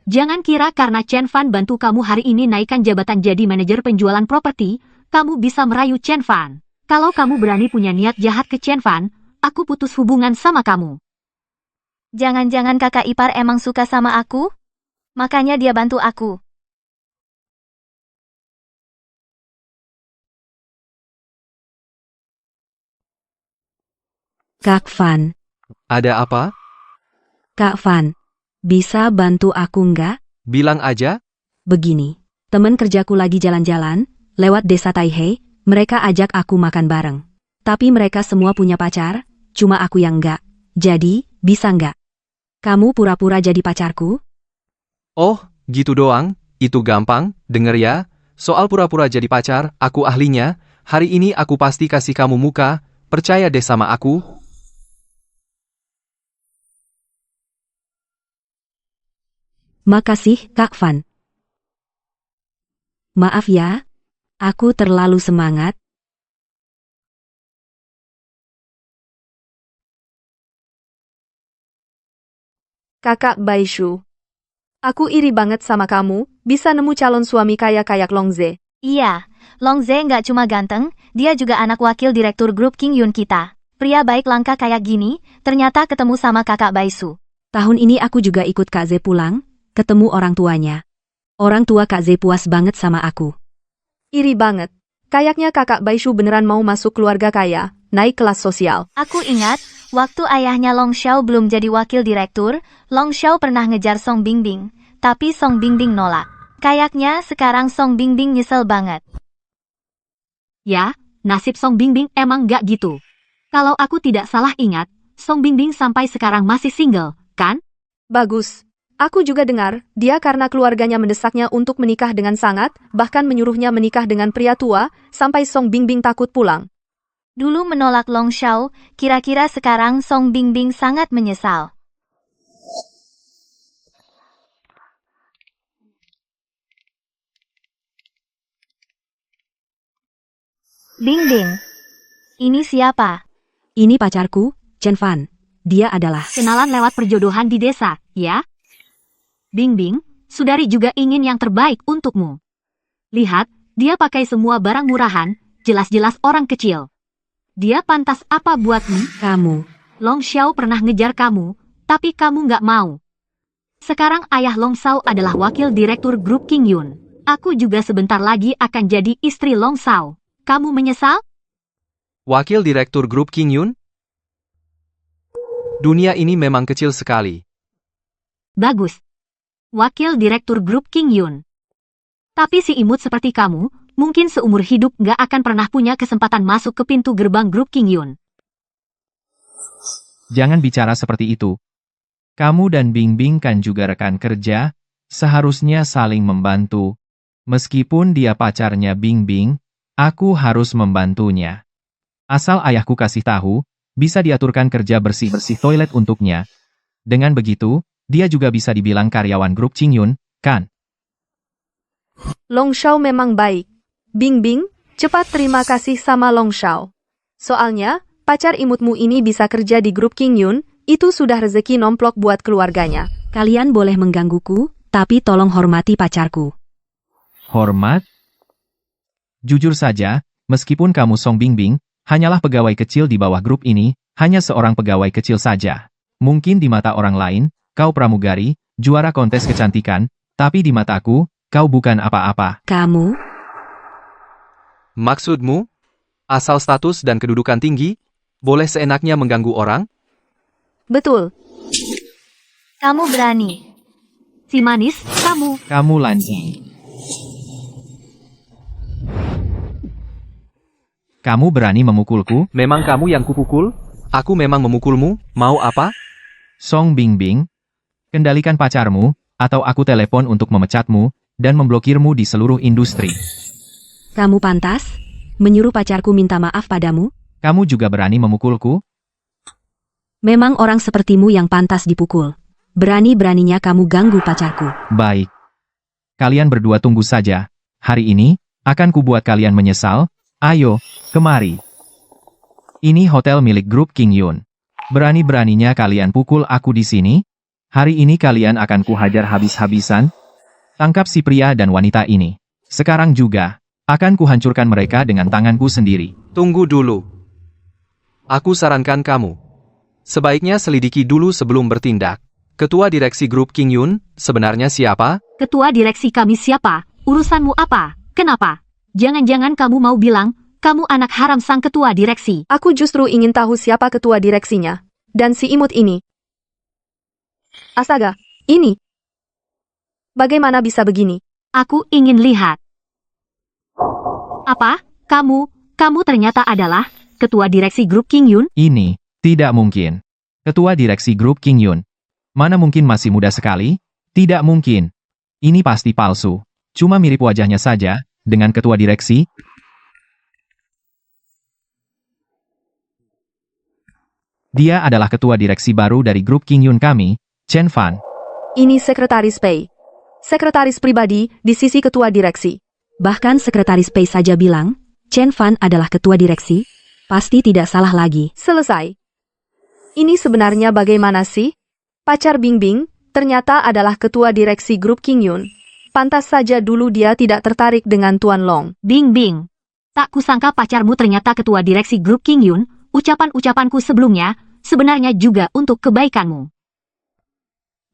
Jangan kira karena Chen Fan bantu kamu hari ini naikkan jabatan jadi manajer penjualan properti, kamu bisa merayu Chen Fan. Kalau kamu berani punya niat jahat ke Chen Fan, aku putus hubungan sama kamu. Jangan-jangan kakak ipar emang suka sama aku? Makanya dia bantu aku. Kak Fan. Ada apa? Kak Fan. Bisa bantu aku nggak? Bilang aja. Begini. Teman kerjaku lagi jalan-jalan, lewat desa Taihei, mereka ajak aku makan bareng. Tapi mereka semua punya pacar, cuma aku yang enggak. Jadi, bisa enggak? Kamu pura-pura jadi pacarku? Oh, gitu doang? Itu gampang, denger ya. Soal pura-pura jadi pacar, aku ahlinya. Hari ini aku pasti kasih kamu muka. Percaya deh sama aku. Makasih, Kak Van. Maaf ya, aku terlalu semangat. Kakak Baishu. Aku iri banget sama kamu, bisa nemu calon suami kaya kayak Longze. Iya, Longze nggak cuma ganteng, dia juga anak wakil direktur grup King Yun kita. Pria baik langka kayak gini, ternyata ketemu sama kakak Baisu. Tahun ini aku juga ikut Kak Ze pulang, ketemu orang tuanya. Orang tua Kak Ze puas banget sama aku. Iri banget. Kayaknya kakak Baishu beneran mau masuk keluarga kaya, naik kelas sosial. Aku ingat, waktu ayahnya Long Xiao belum jadi wakil direktur, Long Xiao pernah ngejar Song Bingbing, tapi Song Bingbing nolak. Kayaknya sekarang Song Bingbing nyesel banget. Ya, nasib Song Bingbing emang nggak gitu. Kalau aku tidak salah ingat, Song Bingbing sampai sekarang masih single, kan? Bagus. Aku juga dengar, dia karena keluarganya mendesaknya untuk menikah dengan sangat, bahkan menyuruhnya menikah dengan pria tua, sampai Song Bingbing takut pulang. Dulu menolak Long Xiao, kira-kira sekarang Song Bingbing sangat menyesal. Bingbing, ini siapa? Ini pacarku, Chen Fan. Dia adalah... Kenalan lewat perjodohan di desa, ya? Bingbing, Sudari juga ingin yang terbaik untukmu. Lihat, dia pakai semua barang murahan, jelas-jelas orang kecil. Dia pantas apa buatmu? Kamu. Long Xiao pernah ngejar kamu, tapi kamu nggak mau. Sekarang ayah Long Xiao adalah wakil direktur grup King Yun. Aku juga sebentar lagi akan jadi istri Long Xiao. Kamu menyesal? Wakil direktur grup King Yun? Dunia ini memang kecil sekali. Bagus. Wakil direktur grup King Yun. Tapi si imut seperti kamu, mungkin seumur hidup nggak akan pernah punya kesempatan masuk ke pintu gerbang grup King Yun. Jangan bicara seperti itu. Kamu dan Bingbing kan juga rekan kerja, seharusnya saling membantu. Meskipun dia pacarnya Bingbing, aku harus membantunya. Asal ayahku kasih tahu, bisa diaturkan kerja bersih-bersih toilet untuknya. Dengan begitu, dia juga bisa dibilang karyawan grup King Yun, kan? Long Xiao memang baik. Bingbing, cepat terima kasih sama Long Xiao. Soalnya, pacar imutmu ini bisa kerja di grup King Yun, itu sudah rezeki nomplok buat keluarganya. Kalian boleh menggangguku, tapi tolong hormati pacarku. Hormat? Jujur saja, meskipun kamu Song Bingbing, hanyalah pegawai kecil di bawah grup ini, hanya seorang pegawai kecil saja. Mungkin di mata orang lain, kau pramugari, juara kontes kecantikan, tapi di mataku, kau bukan apa-apa. Kamu? Maksudmu? Asal status dan kedudukan tinggi, boleh seenaknya mengganggu orang? Betul. Kamu berani. Si manis, kamu. Kamu lancang. Kamu berani memukulku? Memang kamu yang kupukul? Aku memang memukulmu, mau apa? Song Bingbing, kendalikan pacarmu, atau aku telepon untuk memecatmu, dan memblokirmu di seluruh industri. Kamu pantas? Menyuruh pacarku minta maaf padamu? Kamu juga berani memukulku? Memang orang sepertimu yang pantas dipukul. Berani-beraninya kamu ganggu pacarku. Baik. Kalian berdua tunggu saja. Hari ini, akan kubuat kalian menyesal. Ayo, kemari. Ini hotel milik grup King Yun. Berani-beraninya kalian pukul aku di sini? Hari ini kalian akan kuhajar habis-habisan. Tangkap si pria dan wanita ini. Sekarang juga, akan kuhancurkan mereka dengan tanganku sendiri. Tunggu dulu. Aku sarankan kamu. Sebaiknya selidiki dulu sebelum bertindak. Ketua direksi grup King Yun, sebenarnya siapa? Ketua direksi kami siapa? Urusanmu apa? Kenapa? Jangan-jangan kamu mau bilang, kamu anak haram sang ketua direksi. Aku justru ingin tahu siapa ketua direksinya. Dan si imut ini. Astaga, ini. Bagaimana bisa begini? Aku ingin lihat. Apa? Kamu ternyata adalah ketua direksi grup King Yun? Ini tidak mungkin. Ketua direksi grup King Yun. Mana mungkin masih muda sekali? Tidak mungkin. Ini pasti palsu. Cuma mirip wajahnya saja dengan ketua direksi. Dia adalah ketua direksi baru dari grup King Yun kami, Chen Fan. Ini Sekretaris Pei. Sekretaris pribadi di sisi ketua direksi. Bahkan Sekretaris Pei saja bilang, Chen Fan adalah ketua direksi. Pasti tidak salah lagi. Selesai. Ini sebenarnya bagaimana sih? Pacar Bingbing ternyata adalah ketua direksi grup King Yun. Pantas saja dulu dia tidak tertarik dengan Tuan Long. Bingbing. Tak kusangka pacarmu ternyata ketua direksi grup King Yun. Ucapan-ucapanku sebelumnya, sebenarnya juga untuk kebaikanmu.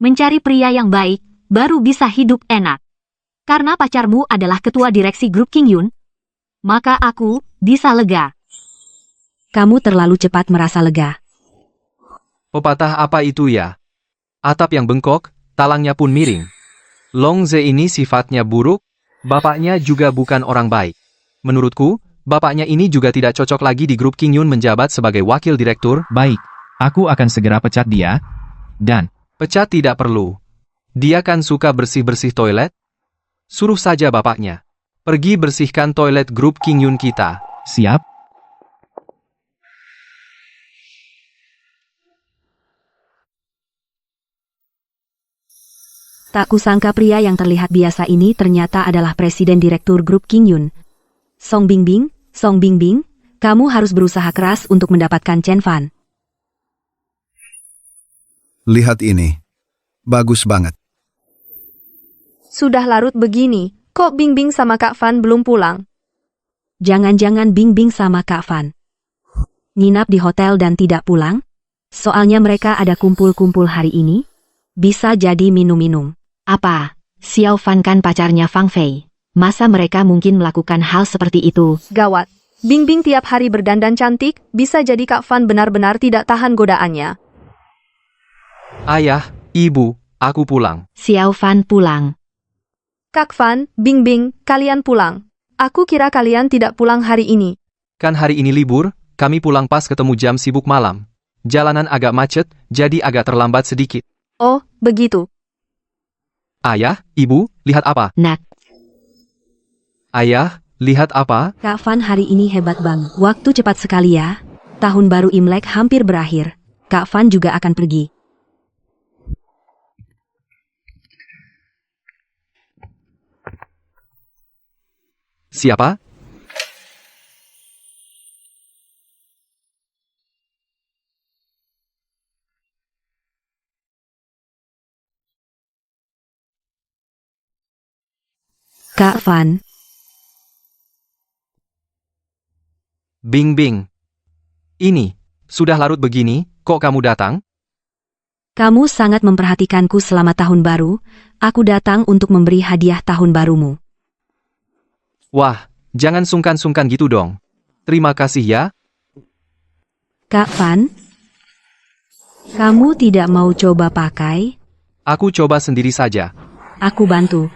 Mencari pria yang baik, baru bisa hidup enak. Karena pacarmu adalah ketua direksi grup King Yun, maka aku bisa lega. Kamu terlalu cepat merasa lega. Pepatah apa itu ya? Atap yang bengkok, talangnya pun miring. Long Ze ini sifatnya buruk, bapaknya juga bukan orang baik. Menurutku, bapaknya ini juga tidak cocok lagi di grup King Yun menjabat sebagai wakil direktur. Baik, aku akan segera pecat dia. Dan, Pecat tidak perlu. Dia kan suka bersih-bersih toilet. Suruh saja bapaknya. Pergi bersihkan toilet grup King Yun kita. siap? Tak kusangka pria yang terlihat biasa ini ternyata adalah presiden direktur grup King Yun. Song Bingbing, kamu harus berusaha keras untuk mendapatkan Chen Fan. Lihat ini. Bagus banget. Sudah larut begini, kok Bingbing sama Kak Fan belum pulang? Jangan-jangan Bingbing sama Kak Fan nginap di hotel dan tidak pulang? Soalnya mereka ada kumpul-kumpul hari ini. Bisa jadi minum-minum. Apa? Xiao Fan kan pacarnya Fang Fei. Masa mereka mungkin melakukan hal seperti itu? Gawat. Bingbing tiap hari berdandan cantik, bisa jadi Kak Fan benar-benar tidak tahan godaannya. Ayah, ibu, aku pulang. Xiao Fan pulang. Kak Fan, Bingbing, kalian pulang. Aku kira kalian tidak pulang hari ini. Kan hari ini libur, kami pulang pas ketemu jam sibuk malam. Jalanan agak macet, jadi agak terlambat sedikit. Oh, begitu. Ayah, ibu, lihat apa? Nak, Ayah, lihat apa? Kak Fan hari ini hebat banget. Waktu cepat sekali ya. Tahun baru Imlek hampir berakhir. Kak Fan juga akan pergi. Siapa? Kak Fan, Bingbing. Ini, sudah larut begini, kok kamu datang? kamu sangat memperhatikanku selama tahun baru. Aku datang untuk memberi hadiah tahun barumu. Wah, jangan sungkan-sungkan gitu dong. Terima kasih ya. Kak Fan, kamu tidak mau coba pakai? Aku coba sendiri saja. Aku bantu.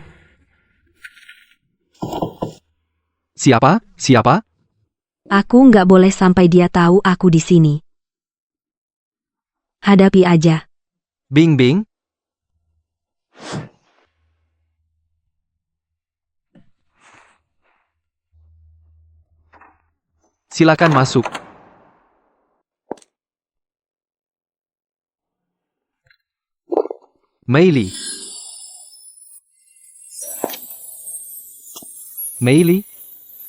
Siapa? Siapa? Aku nggak boleh sampai dia tahu aku di sini. Hadapi aja. Bingbing? Silakan masuk. Meili. Meili?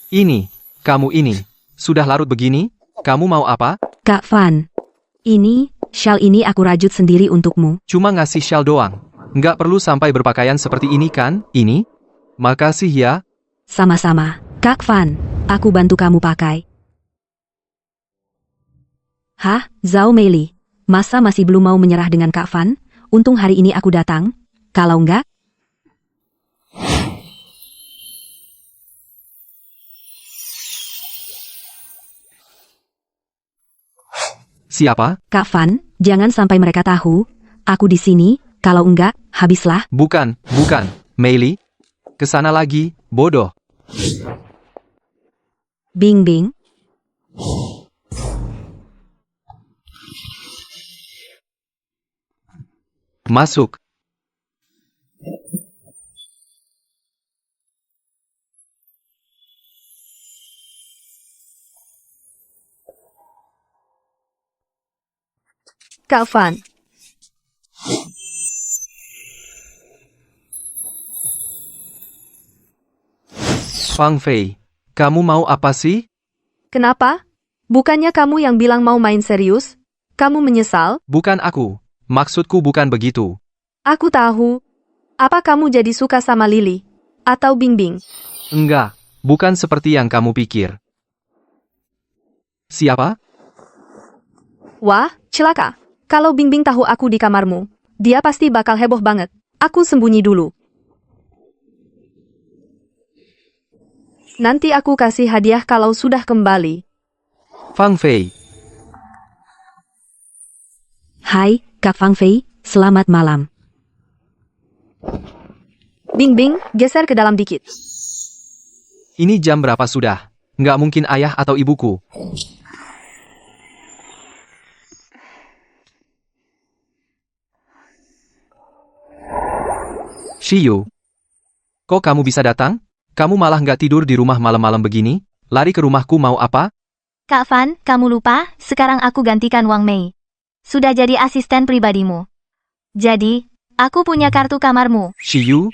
Ini, kamu ini. Sudah larut begini? Kamu mau apa? Kak Fan, ini, shawl ini aku rajut sendiri untukmu. Cuma ngasih shawl doang. Nggak perlu sampai berpakaian seperti ini kan? Ini? Makasih ya. Sama-sama. Kak Fan, aku bantu kamu pakai. Hah, Zhao Meili? Masa masih belum mau menyerah dengan Kak Fan? Untung hari ini aku datang. Kalau enggak, Siapa? Kak Fan, jangan sampai mereka tahu. Aku di sini, kalau enggak, habislah. Bukan. Meili. Kesana lagi, bodoh. Bingbing. Masuk. Kak Fan, Fang Fei, kamu mau apa sih? kenapa? Bukannya kamu yang bilang mau main serius? Kamu menyesal? Bukan aku. Maksudku bukan begitu. Aku tahu. Apa kamu jadi suka sama Lily? Atau Bingbing? Enggak, bukan seperti yang kamu pikir. Siapa? Wah, celaka. Kalau Bingbing tahu aku di kamarmu, dia pasti bakal heboh banget. Aku sembunyi dulu. Nanti aku kasih hadiah kalau sudah kembali. Fang Fei, Hai, Kak Fang Fei, selamat malam. Bingbing, geser ke dalam dikit. ini jam berapa sudah? Nggak mungkin ayah atau ibuku. Shiyu, kok kamu bisa datang? Kamu malah nggak tidur di rumah malam-malam begini? Lari ke rumahku mau apa? Kak Fan, kamu lupa, sekarang aku gantikan Wang Mei. Sudah jadi asisten pribadimu. Jadi, aku punya kartu kamarmu. Shiyu,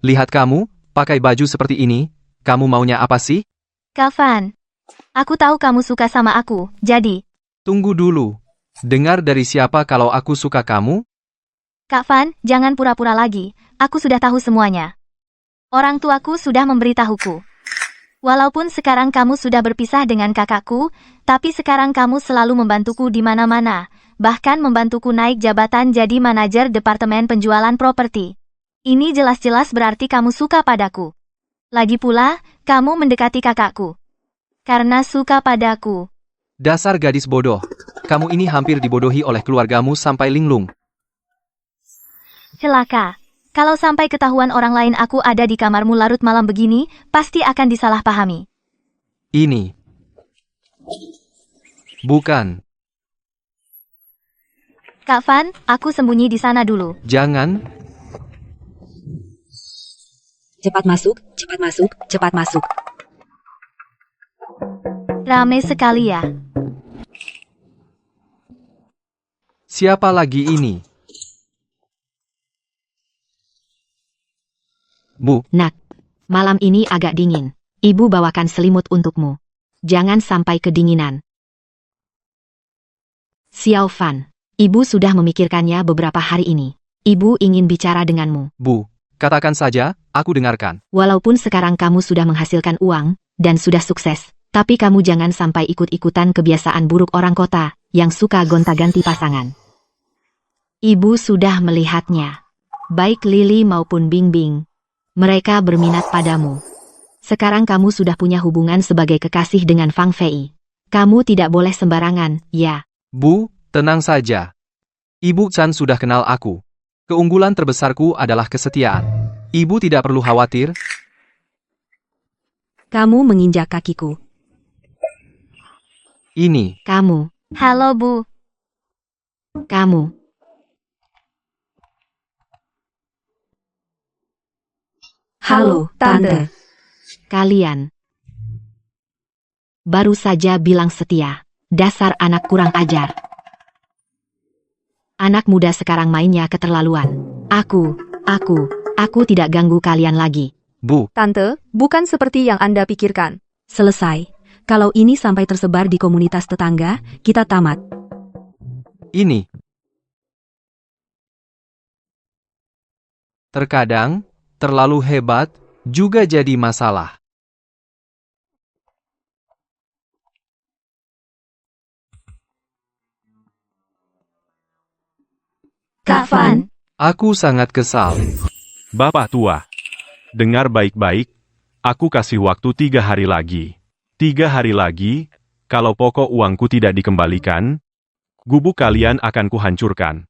lihat kamu, pakai baju seperti ini, kamu maunya apa sih? Kak Fan, aku tahu kamu suka sama aku, jadi, Tunggu dulu. Dengar dari siapa kalau aku suka kamu? Kak Fan, jangan pura-pura lagi, aku sudah tahu semuanya. Orang tuaku sudah memberitahuku. Walaupun sekarang kamu sudah berpisah dengan kakakku, tapi sekarang kamu selalu membantuku di mana-mana, bahkan membantuku naik jabatan jadi manajer departemen penjualan properti. Ini jelas-jelas berarti kamu suka padaku. Lagi pula, kamu mendekati kakakku. Karena suka padaku. Dasar gadis bodoh. Kamu ini hampir dibodohi oleh keluargamu sampai linglung. Celaka. Kalau sampai ketahuan orang lain aku ada di kamarmu larut malam begini, pasti akan disalahpahami. Ini. Bukan. Kak Fan, aku sembunyi di sana dulu. Jangan. Cepat masuk, cepat masuk, cepat masuk. Rame sekali ya. Siapa lagi ini? Bu, Nak, malam ini agak dingin. Ibu bawakan selimut untukmu. Jangan sampai kedinginan. Xiao Fan, ibu sudah memikirkannya beberapa hari ini. Ibu ingin bicara denganmu. Bu, katakan saja, aku dengarkan. Walaupun sekarang kamu sudah menghasilkan uang, dan sudah sukses, tapi kamu jangan sampai ikut-ikutan kebiasaan buruk orang kota, yang suka gonta-ganti pasangan. Ibu sudah melihatnya. Baik Lily maupun Bingbing. Mereka berminat padamu. Sekarang kamu sudah punya hubungan sebagai kekasih dengan Fang Fei. Kamu tidak boleh sembarangan, ya. Bu, tenang saja. Ibu Chan sudah kenal aku. Keunggulan terbesarku adalah kesetiaan. Ibu tidak perlu khawatir. Kamu menginjak kakiku. Ini, Kamu, Halo Bu. kamu. Halo, Tante. Kalian. Baru saja bilang setia. Dasar anak kurang ajar. Anak muda sekarang mainnya keterlaluan. Aku tidak ganggu kalian lagi. Bu, Tante, bukan seperti yang Anda pikirkan. Selesai. Kalau ini sampai tersebar di komunitas tetangga, kita tamat. ini. Terkadang, terlalu hebat, juga jadi masalah. Kak Fan. Aku sangat kesal. Bapak tua, dengar baik-baik, aku kasih waktu 3 hari lagi. 3 hari lagi, kalau pokok uangku tidak dikembalikan, gubuk kalian akan kuhancurkan.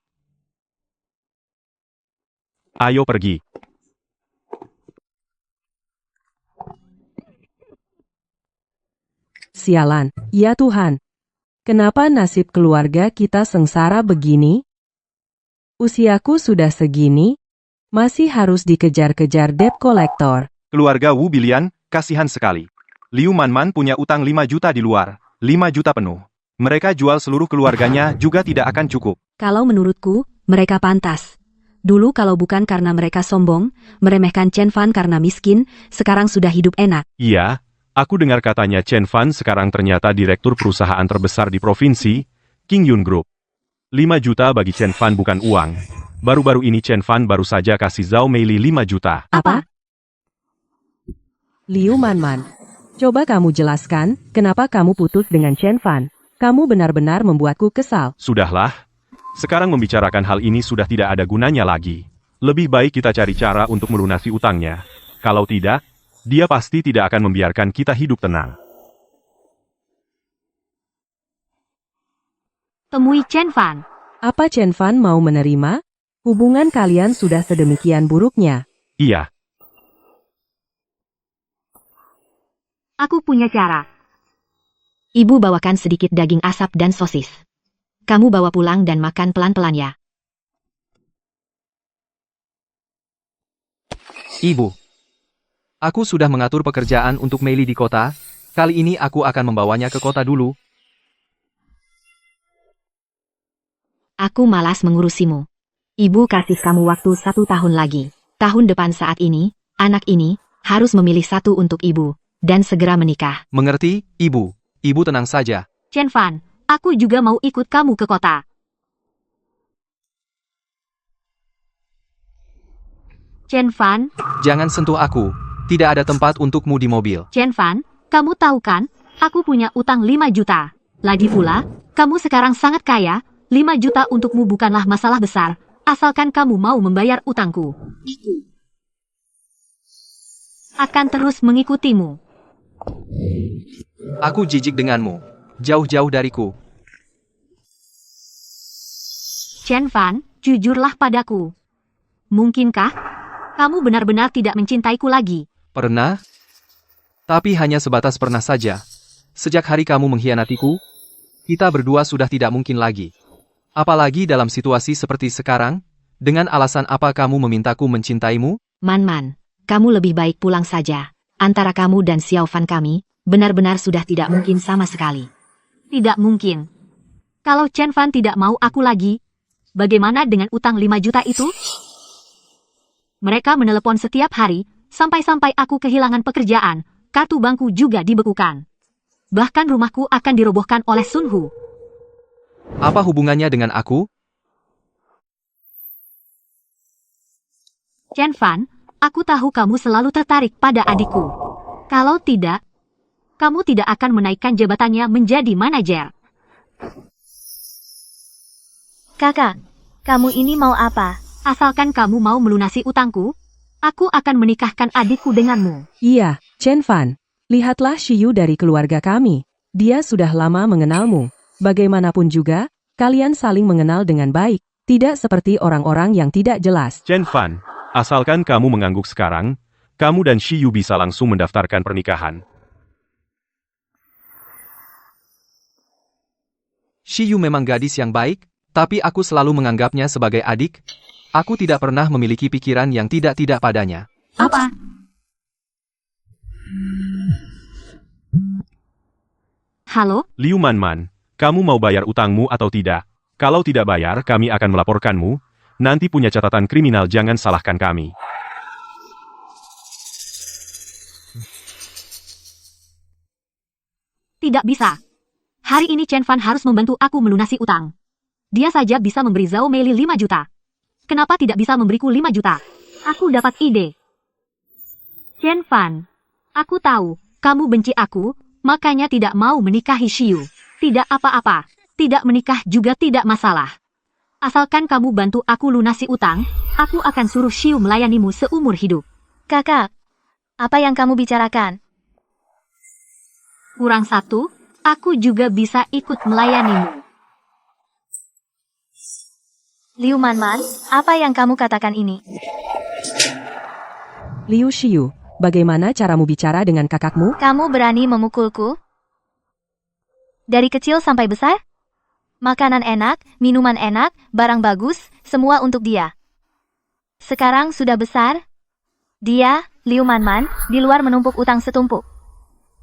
Ayo pergi. Sialan, ya Tuhan. Kenapa nasib keluarga kita sengsara begini? Usiaku sudah segini, masih harus dikejar-kejar debt collector. Keluarga Wu Bilian, kasihan sekali. Liu Manman punya utang 5 juta di luar, 5 juta penuh. Mereka jual seluruh keluarganya juga tidak akan cukup. Kalau menurutku, mereka pantas. Dulu kalau bukan karena mereka sombong, meremehkan Chen Fan karena miskin, sekarang sudah hidup enak. Iya, aku dengar katanya Chen Fan sekarang ternyata direktur perusahaan terbesar di provinsi, King Yun Group. 5 juta bagi Chen Fan bukan uang. Baru-baru ini Chen Fan baru saja kasih Zhao Meili 5 juta. Apa? Liu Manman, coba kamu jelaskan, kenapa kamu putus dengan Chen Fan? Kamu benar-benar membuatku kesal. Sudahlah. Sekarang membicarakan hal ini sudah tidak ada gunanya lagi. Lebih baik kita cari cara untuk melunasi utangnya. Kalau tidak, dia pasti tidak akan membiarkan kita hidup tenang. Temui Chen Fan. Apa Chen Fan mau menerima? Hubungan kalian sudah sedemikian buruknya. Iya, Aku punya cara. Ibu bawakan sedikit daging asap dan sosis. Kamu bawa pulang dan makan pelan-pelan ya. Ibu. Aku sudah mengatur pekerjaan untuk Meili di kota. Kali ini aku akan membawanya ke kota dulu. Aku malas mengurusimu. Ibu kasih kamu waktu 1 tahun lagi. Tahun depan saat ini, anak ini harus memilih satu untuk ibu, dan segera menikah. Mengerti, Ibu? Ibu tenang saja. Chen Fan, aku juga mau ikut kamu ke kota. Chen Fan, Jangan sentuh aku. Tidak ada tempat untukmu di mobil. Chen Fan, kamu tahu kan, aku punya utang 5 juta. Lagi pula, kamu sekarang sangat kaya, 5 juta untukmu bukanlah masalah besar, asalkan kamu mau membayar utangku. Akan terus mengikutimu. Aku jijik denganmu. Jauh-jauh dariku. Chen Fan, jujurlah padaku. Mungkinkah kamu benar-benar tidak mencintaiku lagi? Pernah? Tapi hanya sebatas pernah saja. Sejak hari kamu mengkhianatiku, kita berdua sudah tidak mungkin lagi. Apalagi dalam situasi seperti sekarang, dengan alasan apa kamu memintaku mencintaimu? Man, kamu lebih baik pulang saja. Antara kamu dan Xiao Fan kami, benar-benar sudah tidak mungkin sama sekali. Tidak mungkin. Kalau Chen Fan tidak mau aku lagi, bagaimana dengan utang 5 juta itu? Mereka menelepon setiap hari, sampai-sampai aku kehilangan pekerjaan, kartu bankku juga dibekukan. Bahkan rumahku akan dirobohkan oleh Sun Hu. Apa hubungannya dengan aku? Chen Fan, aku tahu kamu selalu tertarik pada adikku. Kalau tidak, kamu tidak akan menaikkan jabatannya menjadi manajer. Kakak, kamu ini mau apa? Asalkan kamu mau melunasi utangku, aku akan menikahkan adikku denganmu. Iya, Chen Fan. Lihatlah Shiyu dari keluarga kami. Dia sudah lama mengenalmu. Bagaimanapun juga, kalian saling mengenal dengan baik. Tidak seperti orang-orang yang tidak jelas. Chen Fan, asalkan kamu mengangguk sekarang, kamu dan Shiyu bisa langsung mendaftarkan pernikahan. Shiyu memang gadis yang baik, tapi aku selalu menganggapnya sebagai adik. Aku tidak pernah memiliki pikiran yang tidak-tidak padanya. Apa? Halo? Liu Manman, kamu mau bayar utangmu atau tidak? Kalau tidak bayar, kami akan melaporkanmu. Nanti punya catatan kriminal, jangan salahkan kami. Tidak bisa. Hari ini Chen Fan harus membantu aku melunasi utang. Dia saja bisa memberi Zhao Meili 5 juta. Kenapa tidak bisa memberiku 5 juta? Aku dapat ide. Chen Fan, aku tahu, kamu benci aku, makanya tidak mau menikahi Shiyu. Tidak apa-apa, tidak menikah juga tidak masalah. Asalkan kamu bantu aku lunasi utang, aku akan suruh Shiyu melayanimu seumur hidup. Kakak, apa yang kamu bicarakan? Kurang satu, aku juga bisa ikut melayanimu. Liu Manman, apa yang kamu katakan ini? Liu Shiyu, bagaimana caramu bicara dengan kakakmu? Kamu berani memukulku? Dari kecil sampai besar? Makanan enak, minuman enak, barang bagus, semua untuk dia. Sekarang sudah besar. Dia, Liu Manman, di luar menumpuk utang setumpuk.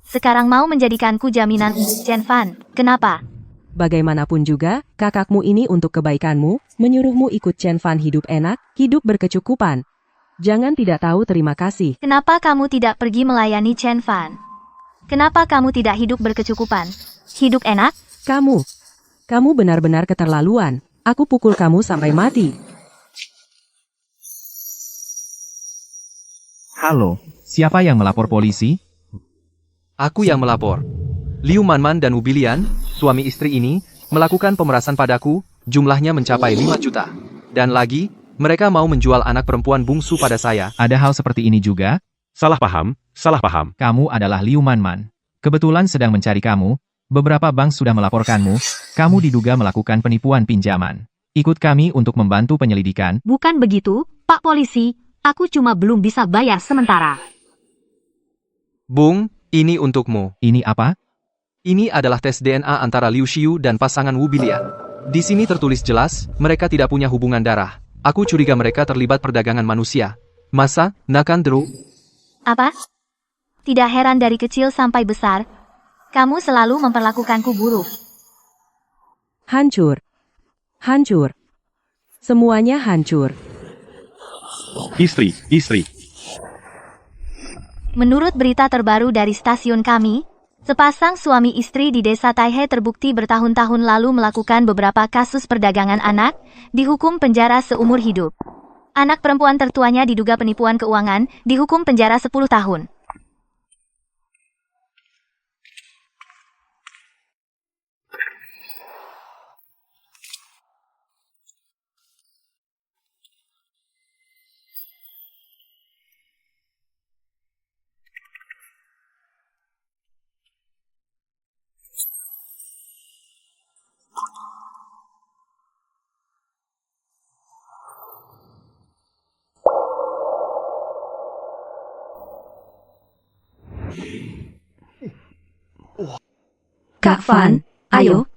Sekarang mau menjadikanku jaminan untuk Chen Fan. Kenapa? Bagaimanapun juga, kakakmu ini untuk kebaikanmu, menyuruhmu ikut Chen Fan hidup enak, hidup berkecukupan. Jangan tidak tahu terima kasih. Kenapa kamu tidak pergi melayani Chen Fan? Kenapa kamu tidak hidup berkecukupan? Hidup enak? Kamu benar-benar keterlaluan. Aku pukul kamu sampai mati. Halo, siapa yang melapor polisi? Aku yang melapor. Liu Manman dan Wu Bilian, suami istri ini, melakukan pemerasan padaku, jumlahnya mencapai 5 juta. Dan lagi, mereka mau menjual anak perempuan bungsu pada saya. Ada hal seperti ini juga? Salah paham, salah paham. Kamu adalah Liu Manman. Kebetulan sedang mencari kamu, beberapa bank sudah melaporkanmu, kamu diduga melakukan penipuan pinjaman. Ikut kami untuk membantu penyelidikan. Bukan begitu, Pak Polisi. Aku cuma belum bisa bayar sementara. Bung, ini untukmu. Ini apa? Ini adalah tes DNA antara Liu Xiu dan pasangan Wu Bilian. Di sini tertulis jelas, mereka tidak punya hubungan darah. Aku curiga mereka terlibat perdagangan manusia. Masa, Nakandru? Apa? Tidak heran dari kecil sampai besar, kamu selalu memperlakukanku buruk. Hancur. Hancur. Semuanya hancur. Istri. Menurut berita terbaru dari stasiun kami, sepasang suami istri di desa Taihe terbukti bertahun-tahun lalu melakukan beberapa kasus perdagangan anak, dihukum penjara seumur hidup. Anak perempuan tertuanya diduga penipuan keuangan, dihukum penjara 10 tahun. Kak Fan, ayo,